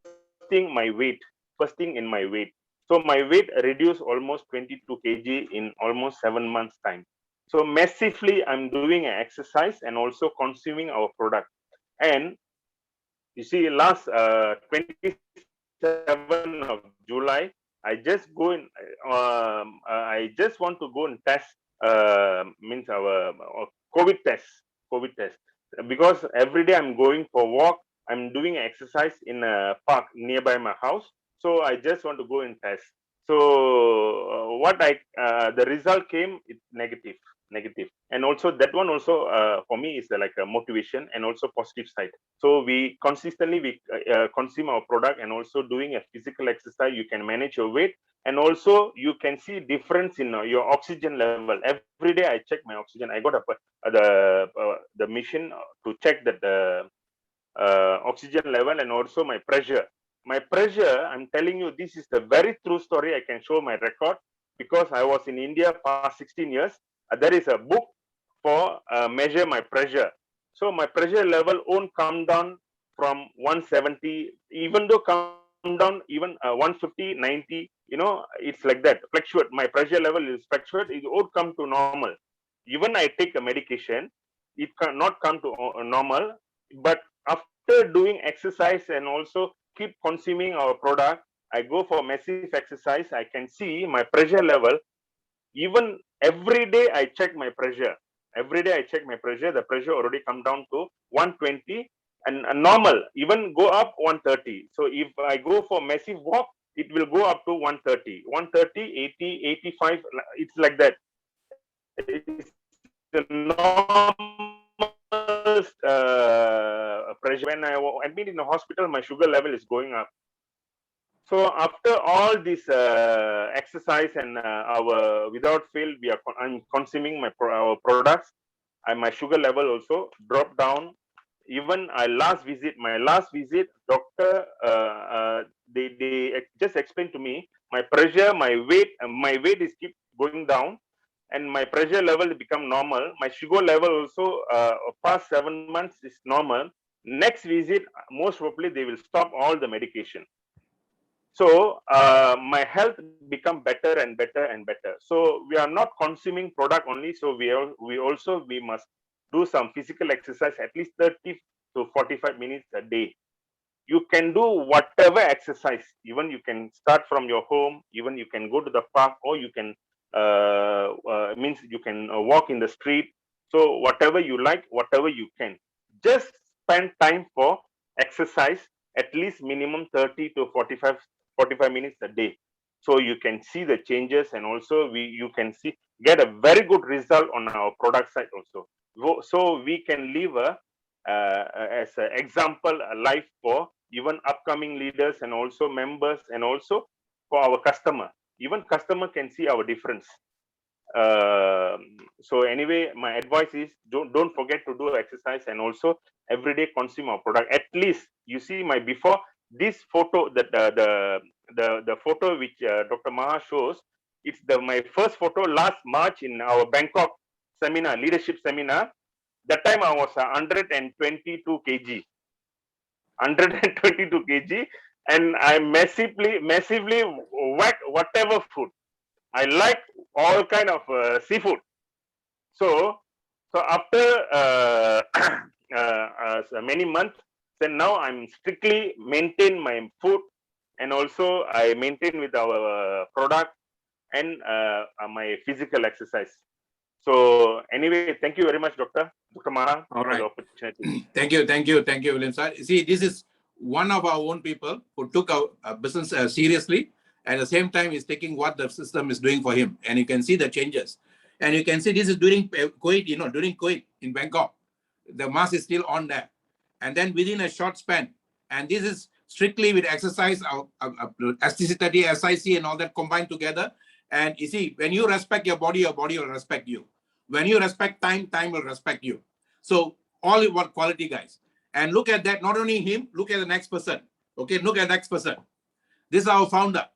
thing, my weight. First thing in my weight. So my weight reduced almost 22 kg in almost 7 months time. So massively, I'm doing an exercise and also consuming our product. And you see, last 27 of July, I just go in. I just want to go and test. Means our COVID test. COVID test. Because every day I'm going for walk. I'm doing exercise in a park nearby my house. So I just want to go and test. So the result came, it's negative. And also that one also for me is like a motivation and also positive side. So we consistently consume our product, and also doing a physical exercise, you can manage your weight, and also you can see difference in your oxygen level. Every day I check my oxygen. I got the machine to check that oxygen level, and also my pressure. My pressure, I'm telling you, this is the very true story. I can show my record because I was in India past 16 years. There is a book for measure my pressure. So my pressure level won't come down from 170, even though come down even 150, 90, it's like that, fluctuate. My pressure level is fluctuate, it won't come to normal. Even I take a medication, it cannot come to normal. But after doing exercise and also keep consuming our product, I go for massive exercise, I can see my pressure level. Even every day I check my pressure. Every day I check my pressure. The pressure already come down to 120, and normal even go up 130. So if I go for massive walk, it will go up to 130, 80, 85. It's like that. It's the normal pressure. When I admit in the hospital, my sugar level is going up. So after all this exercise and our without fail, I'm consuming our products, and my sugar level also dropped down. Even my last visit, doctor, they just explained to me my pressure, my weight is keep going down, and my pressure level become normal. My sugar level also past 7 months is normal. Next visit, most probably they will stop all the medication. So my health become better and better and better. So we are not consuming product only. So we must do some physical exercise at least 30 to 45 minutes a day. You can do whatever exercise. Even you can start from your home. Even you can go to the park, or you can means you can walk in the street. So whatever you like, whatever you can, just spend time for exercise, at least minimum 30 to 45 minutes a day. So you can see the changes, and also you can get a very good result on our product side also. So we can live as an example a life for even upcoming leaders, and also members, and also for our customer. Even customer can see our difference. So anyway, my advice is don't forget to do exercise, and also everyday consume our product. At least you see my before this photo, that the photo which Dr. Maha shows. It's my first photo last March in our Bangkok seminar, leadership seminar. That time I was 122 kg, 122 kg, and I massively whack whatever food. I like all kind of seafood. So after so many months, then now I'm strictly maintain my food, and also I maintain with our product and my physical exercise. So anyway, thank you very much, Dr. Maha, All for the right. opportunity. Thank you, William sir. See, this is one of our own people who took our business seriously. At the same time, he's taking what the system is doing for him, and you can see the changes. And you can see this is during Kuwait, during Kuwait in Bangkok, the mask is still on there, and then within a short span, and this is strictly with exercise, STC30, SIC, and all that combined together. And you see, when you respect your body will respect you. When you respect time, time will respect you. So all about quality, guys. And look at that. Not only him, look at the next person. Okay, look at the next person. This is our founder.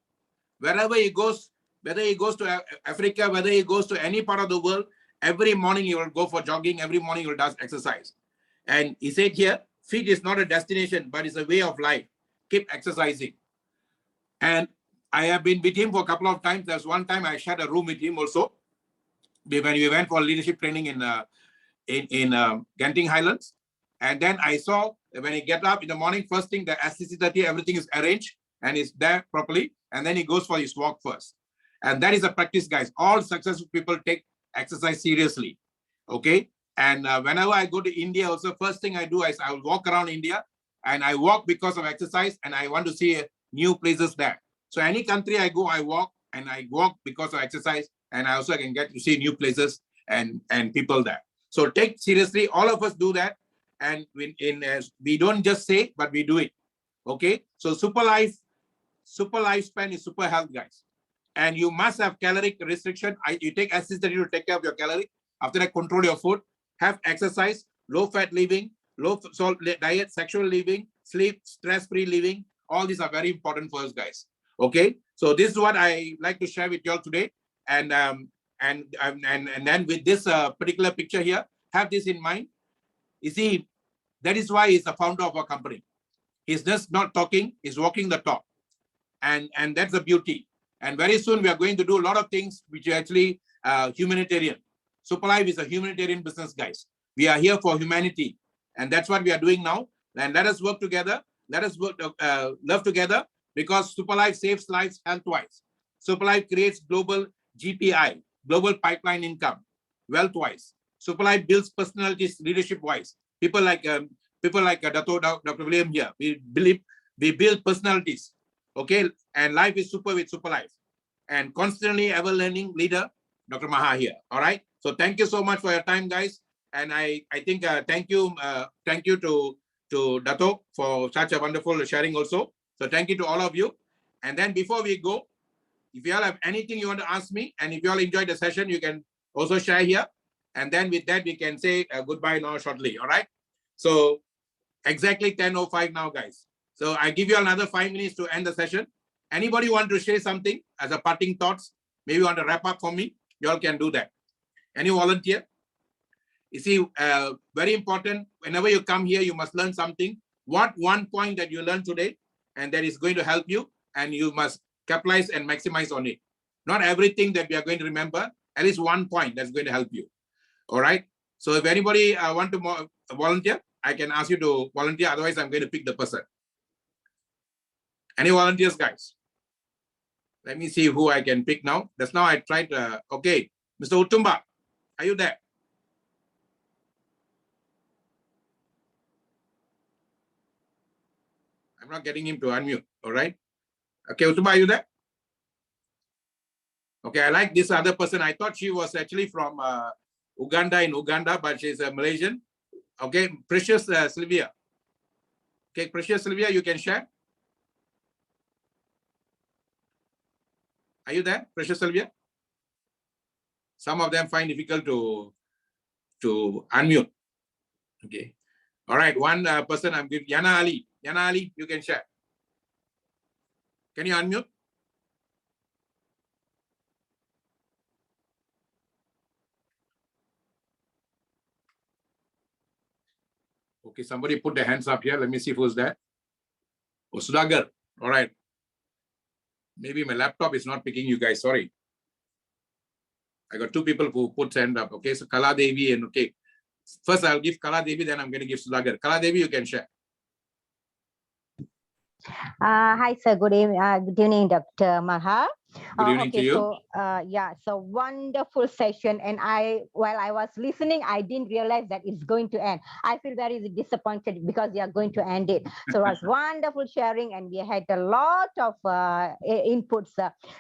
Wherever he goes, whether he goes to Africa, whether he goes to any part of the world, every morning he will go for jogging. Every morning he will do exercise. And he said here, fit is not a destination, but it's a way of life. Keep exercising. And I have been with him for a couple of times. There's one time I shared a room with him also, when we went for leadership training in Genting Highlands. And then I saw when he get up in the morning, first thing, the STC30, everything is arranged and is there properly. And then he goes for his walk first. And that is a practice, guys. All successful people take exercise seriously. Okay. And whenever I go to India also, first thing I do is I will walk around India, and I walk because of exercise, and I want to see new places there. So any country I go, I walk, and I walk because of exercise, and I also can get to see new places and people there. So take seriously, all of us do that. And we don't just say, but we do it. Okay. So super lifespan is super health, guys. And you must have caloric restriction. You take STC30 to take care of your calorie. After that, control your food, have exercise, low fat living, low salt diet, sexual living, sleep, stress-free living. All these are very important for us, guys. Okay. So this is what I like to share with you all today. And then with this particular picture here, have this in mind. You see, that is why he's the founder of our company. He's just not talking, he's walking the talk. And that's the beauty. And very soon we are going to do a lot of things which are actually humanitarian. Superlife is a humanitarian business, guys. We are here for humanity. And that's what we are doing now. And let us work together. Let us work, love together, because Superlife saves lives health-wise. Superlife creates global GPI, global pipeline income, wealth-wise. Superlife builds personalities leadership-wise. People like Dr. William here. We build personalities. Okay, and life is super with Superlife. And constantly ever learning leader, Dr. Maha here. All right. So thank you so much for your time, guys. And I think thank you to Dato for such a wonderful sharing also. So thank you to all of you. And then before we go, if you all have anything you want to ask me, and if you all enjoyed the session, you can also share here. And then with that, we can say goodbye now shortly. All right. So exactly 10:05 now, guys. So I give you another 5 minutes to end the session. Anybody want to share something as a parting thoughts? Maybe want to wrap up for me? You all can do that. Any volunteer? You see, very important. Whenever you come here, you must learn something. What one point that you learned today, and that is going to help you, and you must capitalize and maximize on it. Not everything that we are going to remember. At least one point that's going to help you. All right. So if anybody want to volunteer, I can ask you to volunteer. Otherwise, I'm going to pick the person. Any volunteers, guys? Let me see who I can pick now. Just now I tried. Okay, Mr. Utumba, are you there? I'm not getting him to unmute. All right. Okay, Utumba, are you there? Okay, I like this other person. I thought she was actually from Uganda, but she's a Malaysian. Okay, Precious Sylvia. Okay, Precious Sylvia, you can share. Are you there, Precious Sylvia? Some of them find difficult to unmute. Okay. All right. One person I'm giving, Yana Ali. Yana Ali, you can share. Can you unmute? Okay, somebody put their hands up here. Let me see who's there. Oh, Sudagar. All right. Maybe my laptop is not picking you guys. Sorry. I got two people who put hand up. Okay, so Kala Devi and okay. First, I'll give Kala Devi, then I'm going to give Sudagar. Kala Devi, you can share. Hi, sir. Good evening, Dr. Maha. Good evening to you. So, yeah, so wonderful session. And while I was listening, I didn't realize that it's going to end. I feel very disappointed because we are going to end it. So it was wonderful sharing, and we had a lot of inputs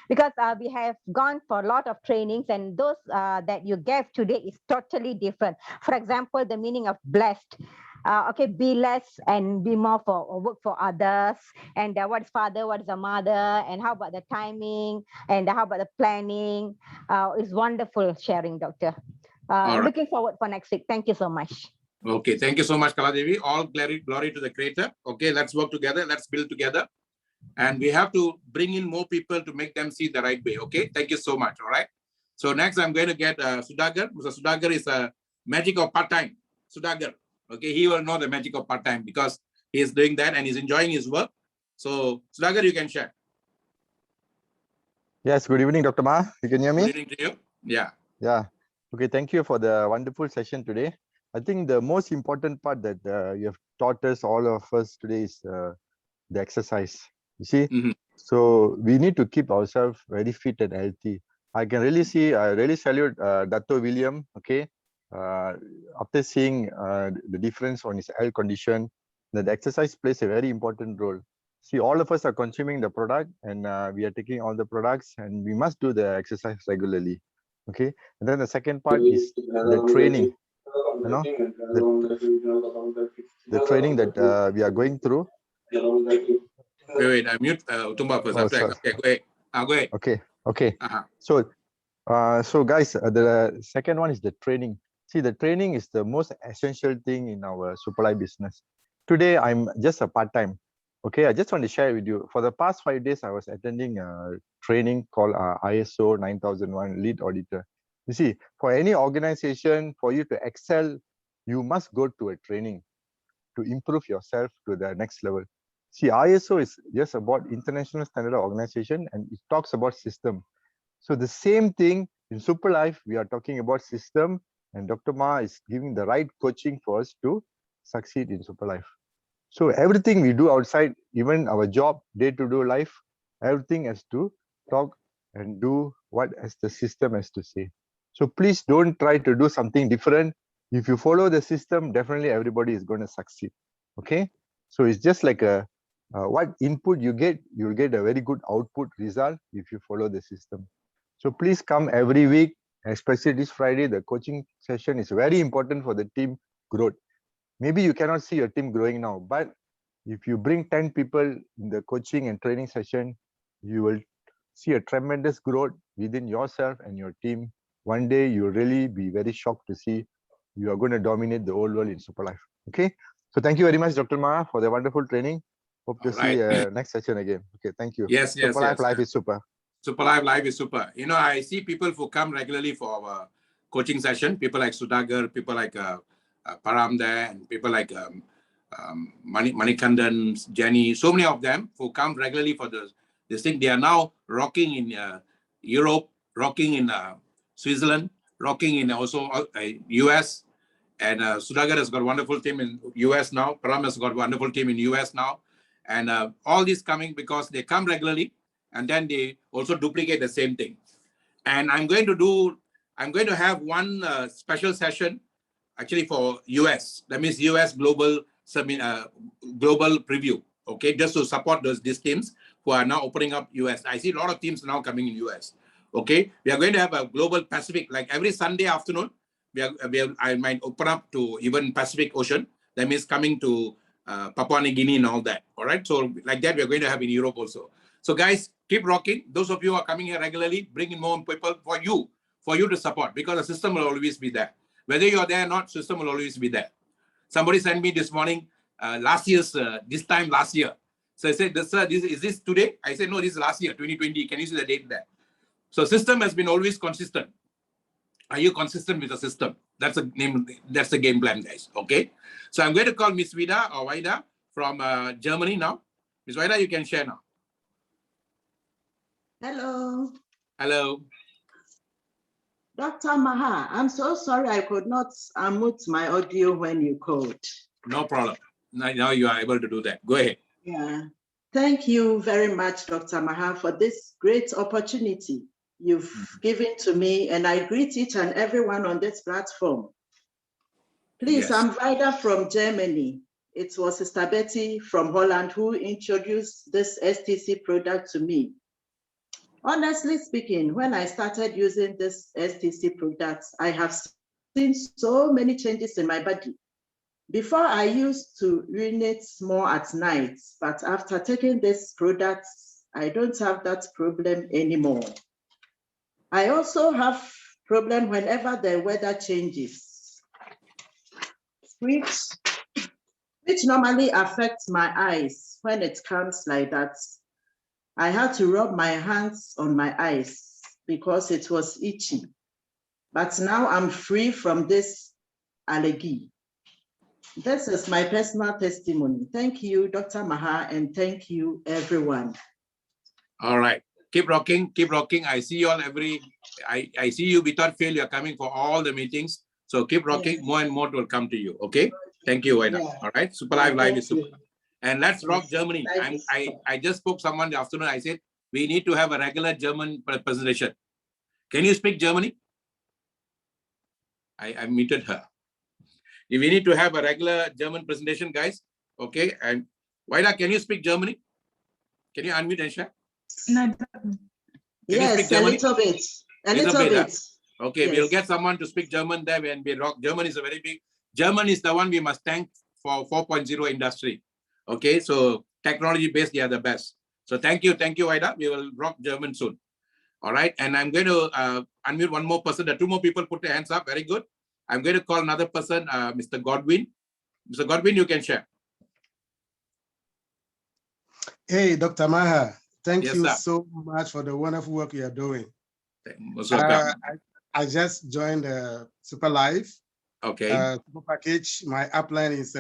because we have gone for a lot of trainings, and those that you gave today is totally different. For example, the meaning of blessed. Okay, be less and be more for work for others. And what's father, what's the mother, and how about the timing, and how about the planning? It's wonderful sharing, Doctor. Right. Looking forward for next week. Thank you so much. Okay, thank you so much, Kala Devi. All glory to the Creator. Okay, let's work together. Let's build together. And we have to bring in more people to make them see the right way. Okay, thank you so much. All right. So next, I'm going to get Sudagar. So Sudagar is a magic of part-time. Sudagar. Okay, he will know the magic of part-time because he is doing that and he's enjoying his work. So Sudagar, you can share. Yes, good evening, Dr. Ma. You can hear me? Good evening to you. Yeah. Yeah. Okay, thank you for the wonderful session today. I think the most important part that you have taught us, all of us today, is the exercise. You see? So we need to keep ourselves very fit and healthy. I can really see, I really salute Dato William, okay? After seeing the difference on his health condition, that exercise plays a very important role. See, all of us are consuming the product, and we are taking all the products, and we must do the exercise regularly. Okay, and then the second part is the training. You know, the training that we are going through. Wait, I mute Utumba first. Oh, after sorry. Okay, go ahead. Go ahead. Okay. So, so guys, the second one is the training. See, the training is the most essential thing in our Superlife business. Today, I'm just a part-time. Okay, I just want to share with you. For the past 5 days, I was attending a training called ISO 9001 Lead Auditor. You see, for any organization, for you to excel, you must go to a training to improve yourself to the next level. See, ISO is just about International Standard Organization, and it talks about system. So the same thing in Superlife, we are talking about system, and Dr. Ma is giving the right coaching for us to succeed in Superlife. So everything we do outside, even our job, day-to-day life, everything has to talk and do what as the system has to say. So please don't try to do something different. If you follow the system, definitely everybody is going to succeed. Okay, so it's just like a what input you get, you'll get a very good output result if you follow the system. So please come every week, especially this Friday. The coaching session is very important for the team growth. Maybe you cannot see your team growing now, but if you bring 10 people in the coaching and training session, you will see a tremendous growth within yourself and your team. One day you'll really be very shocked to see you are going to dominate the whole world in Superlife. Okay, so thank you very much, Dr. Ma, for the wonderful training. Hope to see next session again. Okay, thank you. Yes. Superlife life is super. Superlife life is super. You know, I see people who come regularly for our coaching session. People like Sudagar, people like Param there, and people like Manikandan, Jenny. So many of them who come regularly for this thing. They are now rocking in Europe, rocking in Switzerland, rocking in also US. And Sudagar has got a wonderful team in US now. Param has got a wonderful team in US now. And all this coming because they come regularly, and then they also duplicate the same thing. And I'm going to have one special session actually for US. That means US global preview. Okay, just to support these teams who are now opening up US. I see a lot of teams now coming in US. Okay, we are going to have a global Pacific, like every Sunday afternoon. I might open up to even Pacific Ocean. That means coming to Papua New Guinea and all that. All right. So like that, we're going to have in Europe also. So guys, keep rocking. Those of you who are coming here regularly, bring in more people for you, for you to support, because the system will always be there. Whether you're there or not, system will always be there. Somebody sent me this morning, this time last year. So I said, sir, is this today? I said, no, this is last year, 2020. Can you see the date there? So system has been always consistent. Are you consistent with the system? That's the name. That's the game plan, guys. Okay. So I'm going to call Miss Vida or Vida from Germany now. Miss Vida, you can share now. Hello. Hello. Dr. Maha, I'm so sorry I could not unmute my audio when you called. No problem. Now you are able to do that. Go ahead. Yeah. Thank you very much, Dr. Maha, for this great opportunity you've given to me, and I greet each and everyone on this platform. Please, Yes. I'm Vida from Germany. It was Sister Betty from Holland who introduced this STC product to me. Honestly speaking, when I started using this STC product, I have seen so many changes in my body. Before, I used to urinate more at night, but after taking this product, I don't have that problem anymore. I also have problem whenever the weather changes, which normally affects my eyes when it comes like that. I had to rub my hands on my eyes because it was itchy. But now I'm free from this allergy. This is my personal testimony. Thank you, Dr. Maha, and thank you, everyone. All right. Keep rocking. Keep rocking. I see you all I see you without fail. You're coming for all the meetings. So keep rocking. Yes. More and more will come to you. Okay. Thank you, Vida. Yeah. All right. Superlife Live is super. You. And let's rock Yes. Germany. Life is super. I just spoke to someone in the afternoon. I said, we need to have a regular German presentation. Can you speak Germany? I muted her. If we need to have a regular German presentation, guys. Okay. And Vida, can you speak Germany? Can you unmute and share? No. Yes, a little bit. A little bit. Okay, Yes. we'll get someone to speak German there when we rock. German is a very big. German is the one we must thank for 4.0 industry. Okay, so technology based, they are the best. So thank you, Vida. We will rock German soon. All right, and I'm going to unmute one more person. The two more people put their hands up. Very good. I'm going to call another person, Mr. Godwin. Mr. Godwin, you can share. Hey, Dr. Maha, thank Yes, you sir. so much for the wonderful work you are doing. Most welcome. I just joined Superlife. Okay. Super package. My upline is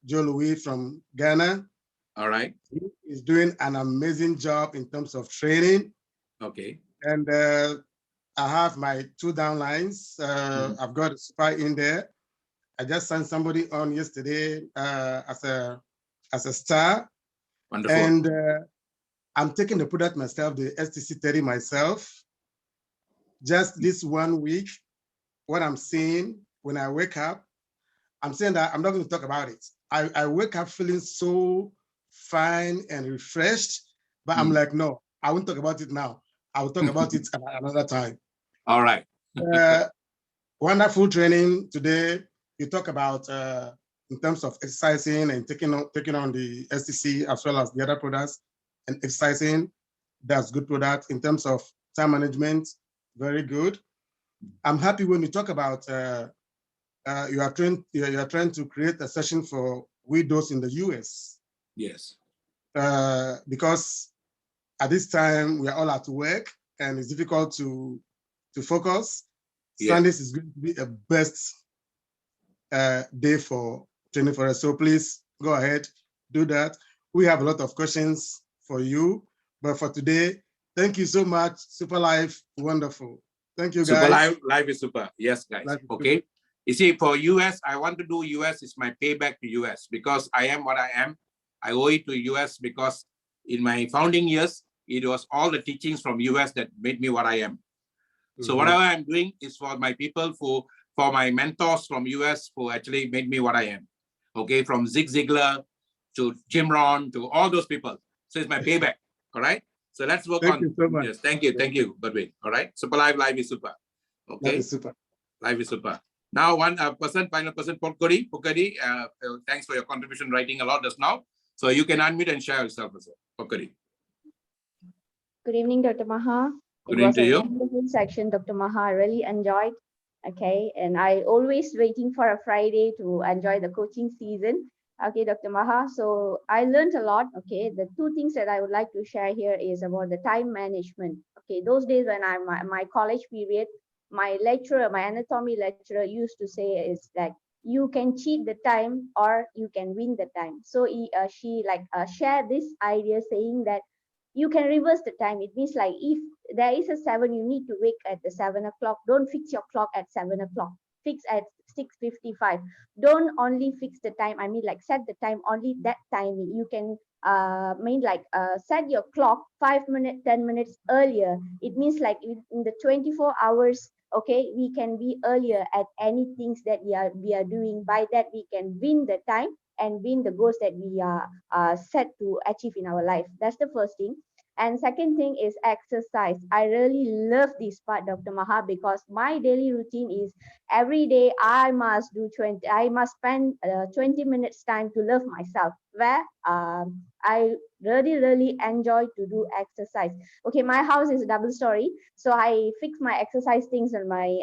Joe Louis from Ghana. All right. He is doing an amazing job in terms of training. Okay. And I have my 2 downlines. I've got Super in there. I just sent somebody on yesterday as a star. Wonderful. And I'm taking the product myself, the STC30 myself. Just this 1 week, what I'm seeing when I wake up, I'm saying that I'm not going to talk about it. I wake up feeling so fine and refreshed, but I'm like, no, I won't talk about it now. I will talk about it another time. All right. Wonderful training today. You talk about in terms of exercising and taking on the STC as well as the other products and exercising. That's good product. In terms of time management, very good. I'm happy when you talk about you are trying to create a session for widows in the US. Yes. Because at this time we are all at work and it's difficult to focus. Yeah. Sundays is going to be a best day for training for us. So please go ahead, do that. We have a lot of questions for you, but for today, thank you so much. Superlife, wonderful. Thank you, guys. Life is super. Yes, guys. Life is Okay. super. You see, for US, I want to do US is my payback to US because I am what I am. I owe it to US because in my founding years, it was all the teachings from US that made me what I am. So whatever I'm doing is for my people, for my mentors from US who actually made me what I am. Okay, from Zig Ziglar to Jim Rohn to all those people. So it's my payback. All right. So let's work on. Thank you so much. Yes, thank you, Godwin. All right. Superlife, life is super. Okay. That is super. Life is super. Now, final person, Pokori, thanks for your contribution, writing a lot just now. So you can unmute and share yourself as well. Pokori. Good evening, Dr. Maha. It Good was to a you. wonderful section, Dr. Maha. I really enjoyed. Okay, and I always waiting for a Friday to enjoy the coaching season. Okay, Dr. Maha. So I learned a lot. Okay, the two things that I would like to share here is about the time management. Okay, those days when I'm my college period, my lecturer, my anatomy lecturer used to say is like you can cheat the time or you can win the time. So she like shared this idea saying that you can reverse the time. It means like if there is a 7, you need to wake at the 7 o'clock. Don't fix your clock at 7 o'clock. Fix at 6:55. Don't only fix the time. I mean, like set the time only that timing. You can set your clock 5 minutes, 10 minutes earlier. It means like in the 24 hours. Okay, we can be earlier at any things that we are doing. By that, we can win the time and win the goals that we are set to achieve in our life. That's the first thing. And second thing is exercise. I really love this part, Dr. Maha, because my daily routine is every day I must do 20, I must spend 20 minutes time to love myself, where I really enjoy to do exercise. Okay, my house is a double story, so I fix my exercise things in my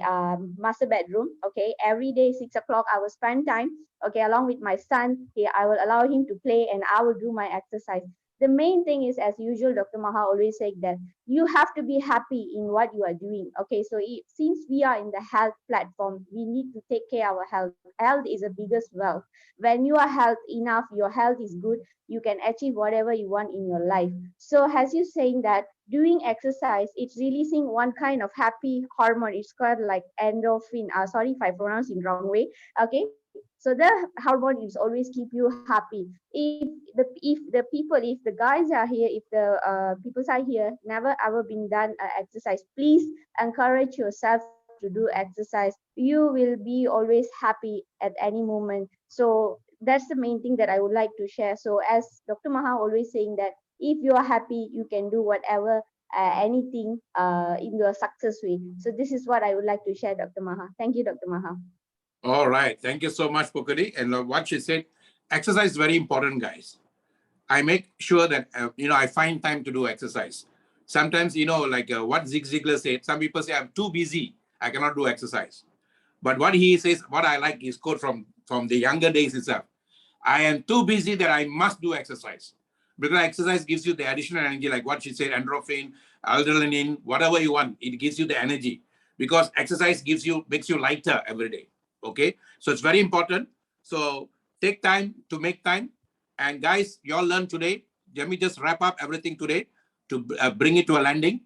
master bedroom. Okay, every day 6 o'clock I will spend time, okay, along with my son. I will allow him to play and I will do my exercise. The main thing is, as usual, Dr. Maha always said that you have to be happy in what you are doing. Okay, so since we are in the health platform, we need to take care of our health. Health is the biggest wealth. When you are health enough, your health is good, you can achieve whatever you want in your life. So as you saying that doing exercise, it's releasing one kind of happy hormone. It's called like endorphin. Sorry if I pronounce it wrong way. Okay, so the hormone is always keep you happy. If the guys are here, if the peoples are here, never ever been done exercise, please encourage yourself to do exercise. You will be always happy at any moment. So that's the main thing that I would like to share. So as Dr. Maha always saying that if you are happy, you can do whatever anything in your success way. So this is what I would like to share, Dr. Maha. Thank you, Dr. Maha. All right. Thank you so much, Pukudi. And what she said, exercise is very important, guys. I make sure that, I find time to do exercise. Sometimes, like what Zig Ziglar said, some people say, I'm too busy. I cannot do exercise. But what he says, what I like is quote from the younger days itself. I am too busy that I must do exercise. Because exercise gives you the additional energy, like what she said, endorphin, adrenaline, whatever you want. It gives you the energy. Because exercise makes you lighter every day. Okay? So it's very important. So take time to make time. And guys, you all learned today. Let me just wrap up everything today to bring it to a landing.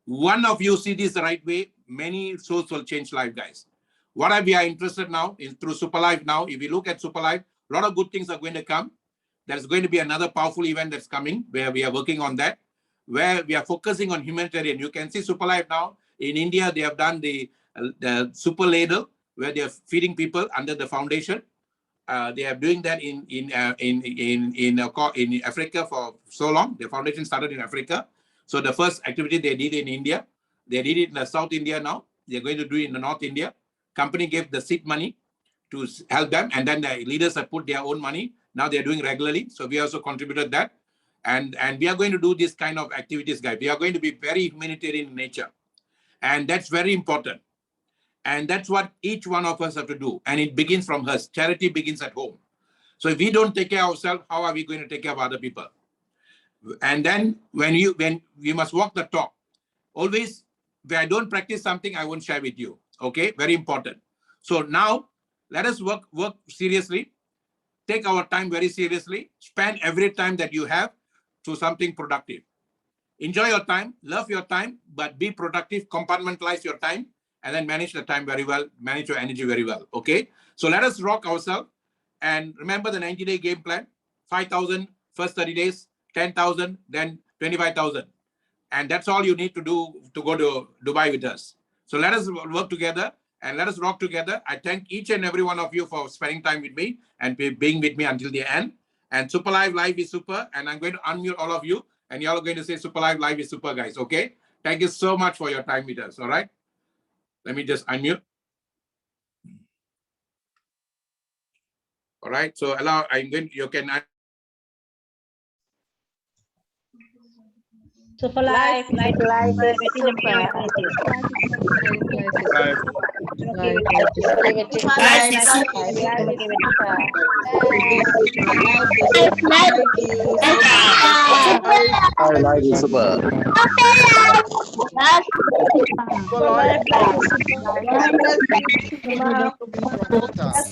One of you see this the right way, many souls will change life, guys. What we are interested now is through Superlife now. If you look at Superlife, a lot of good things are going to come. There's going to be another powerful event that's coming where we are working on that, where we are focusing on humanitarian. You can see Superlife now. In India, they have done the super ladle where they are feeding people under the foundation. They are doing that in Africa for so long. The foundation started in Africa. So the first activity they did in India, they did it in the South India now. They're going to do it in the North India. Company gave the seed money to help them, and then the leaders have put their own money. Now they're doing regularly. So we also contributed that. And we are going to do this kind of activities, guys. We are going to be very humanitarian in nature. And that's very important. And that's what each one of us have to do. And it begins from us. Charity begins at home. So if we don't take care of ourselves, how are we going to take care of other people? And then when we must walk the talk. Always, if I don't practice something, I won't share with you. Okay, very important. So now let us work seriously. Take our time very seriously. Spend every time that you have to something productive. Enjoy your time, love your time, but be productive, compartmentalize your time, and then manage the time very well, manage your energy very well, okay? So let us rock ourselves, and remember the 90-day game plan, 5,000 first 30 days, 10,000, then 25,000. And that's all you need to do to go to Dubai with us. So let us work together and let us rock together. I thank each and every one of you for spending time with me and being with me until the end. And Superlife Live is super, and I'm going to unmute all of you, and y'all are going to say Superlife Live is super, guys, okay? Thank you so much for your time with us, all right? Let me just unmute. All right, so you can Superlife, life, Life is super. Motivated. Life is Life super. is super. Thank you so much. Life is super. God bless you.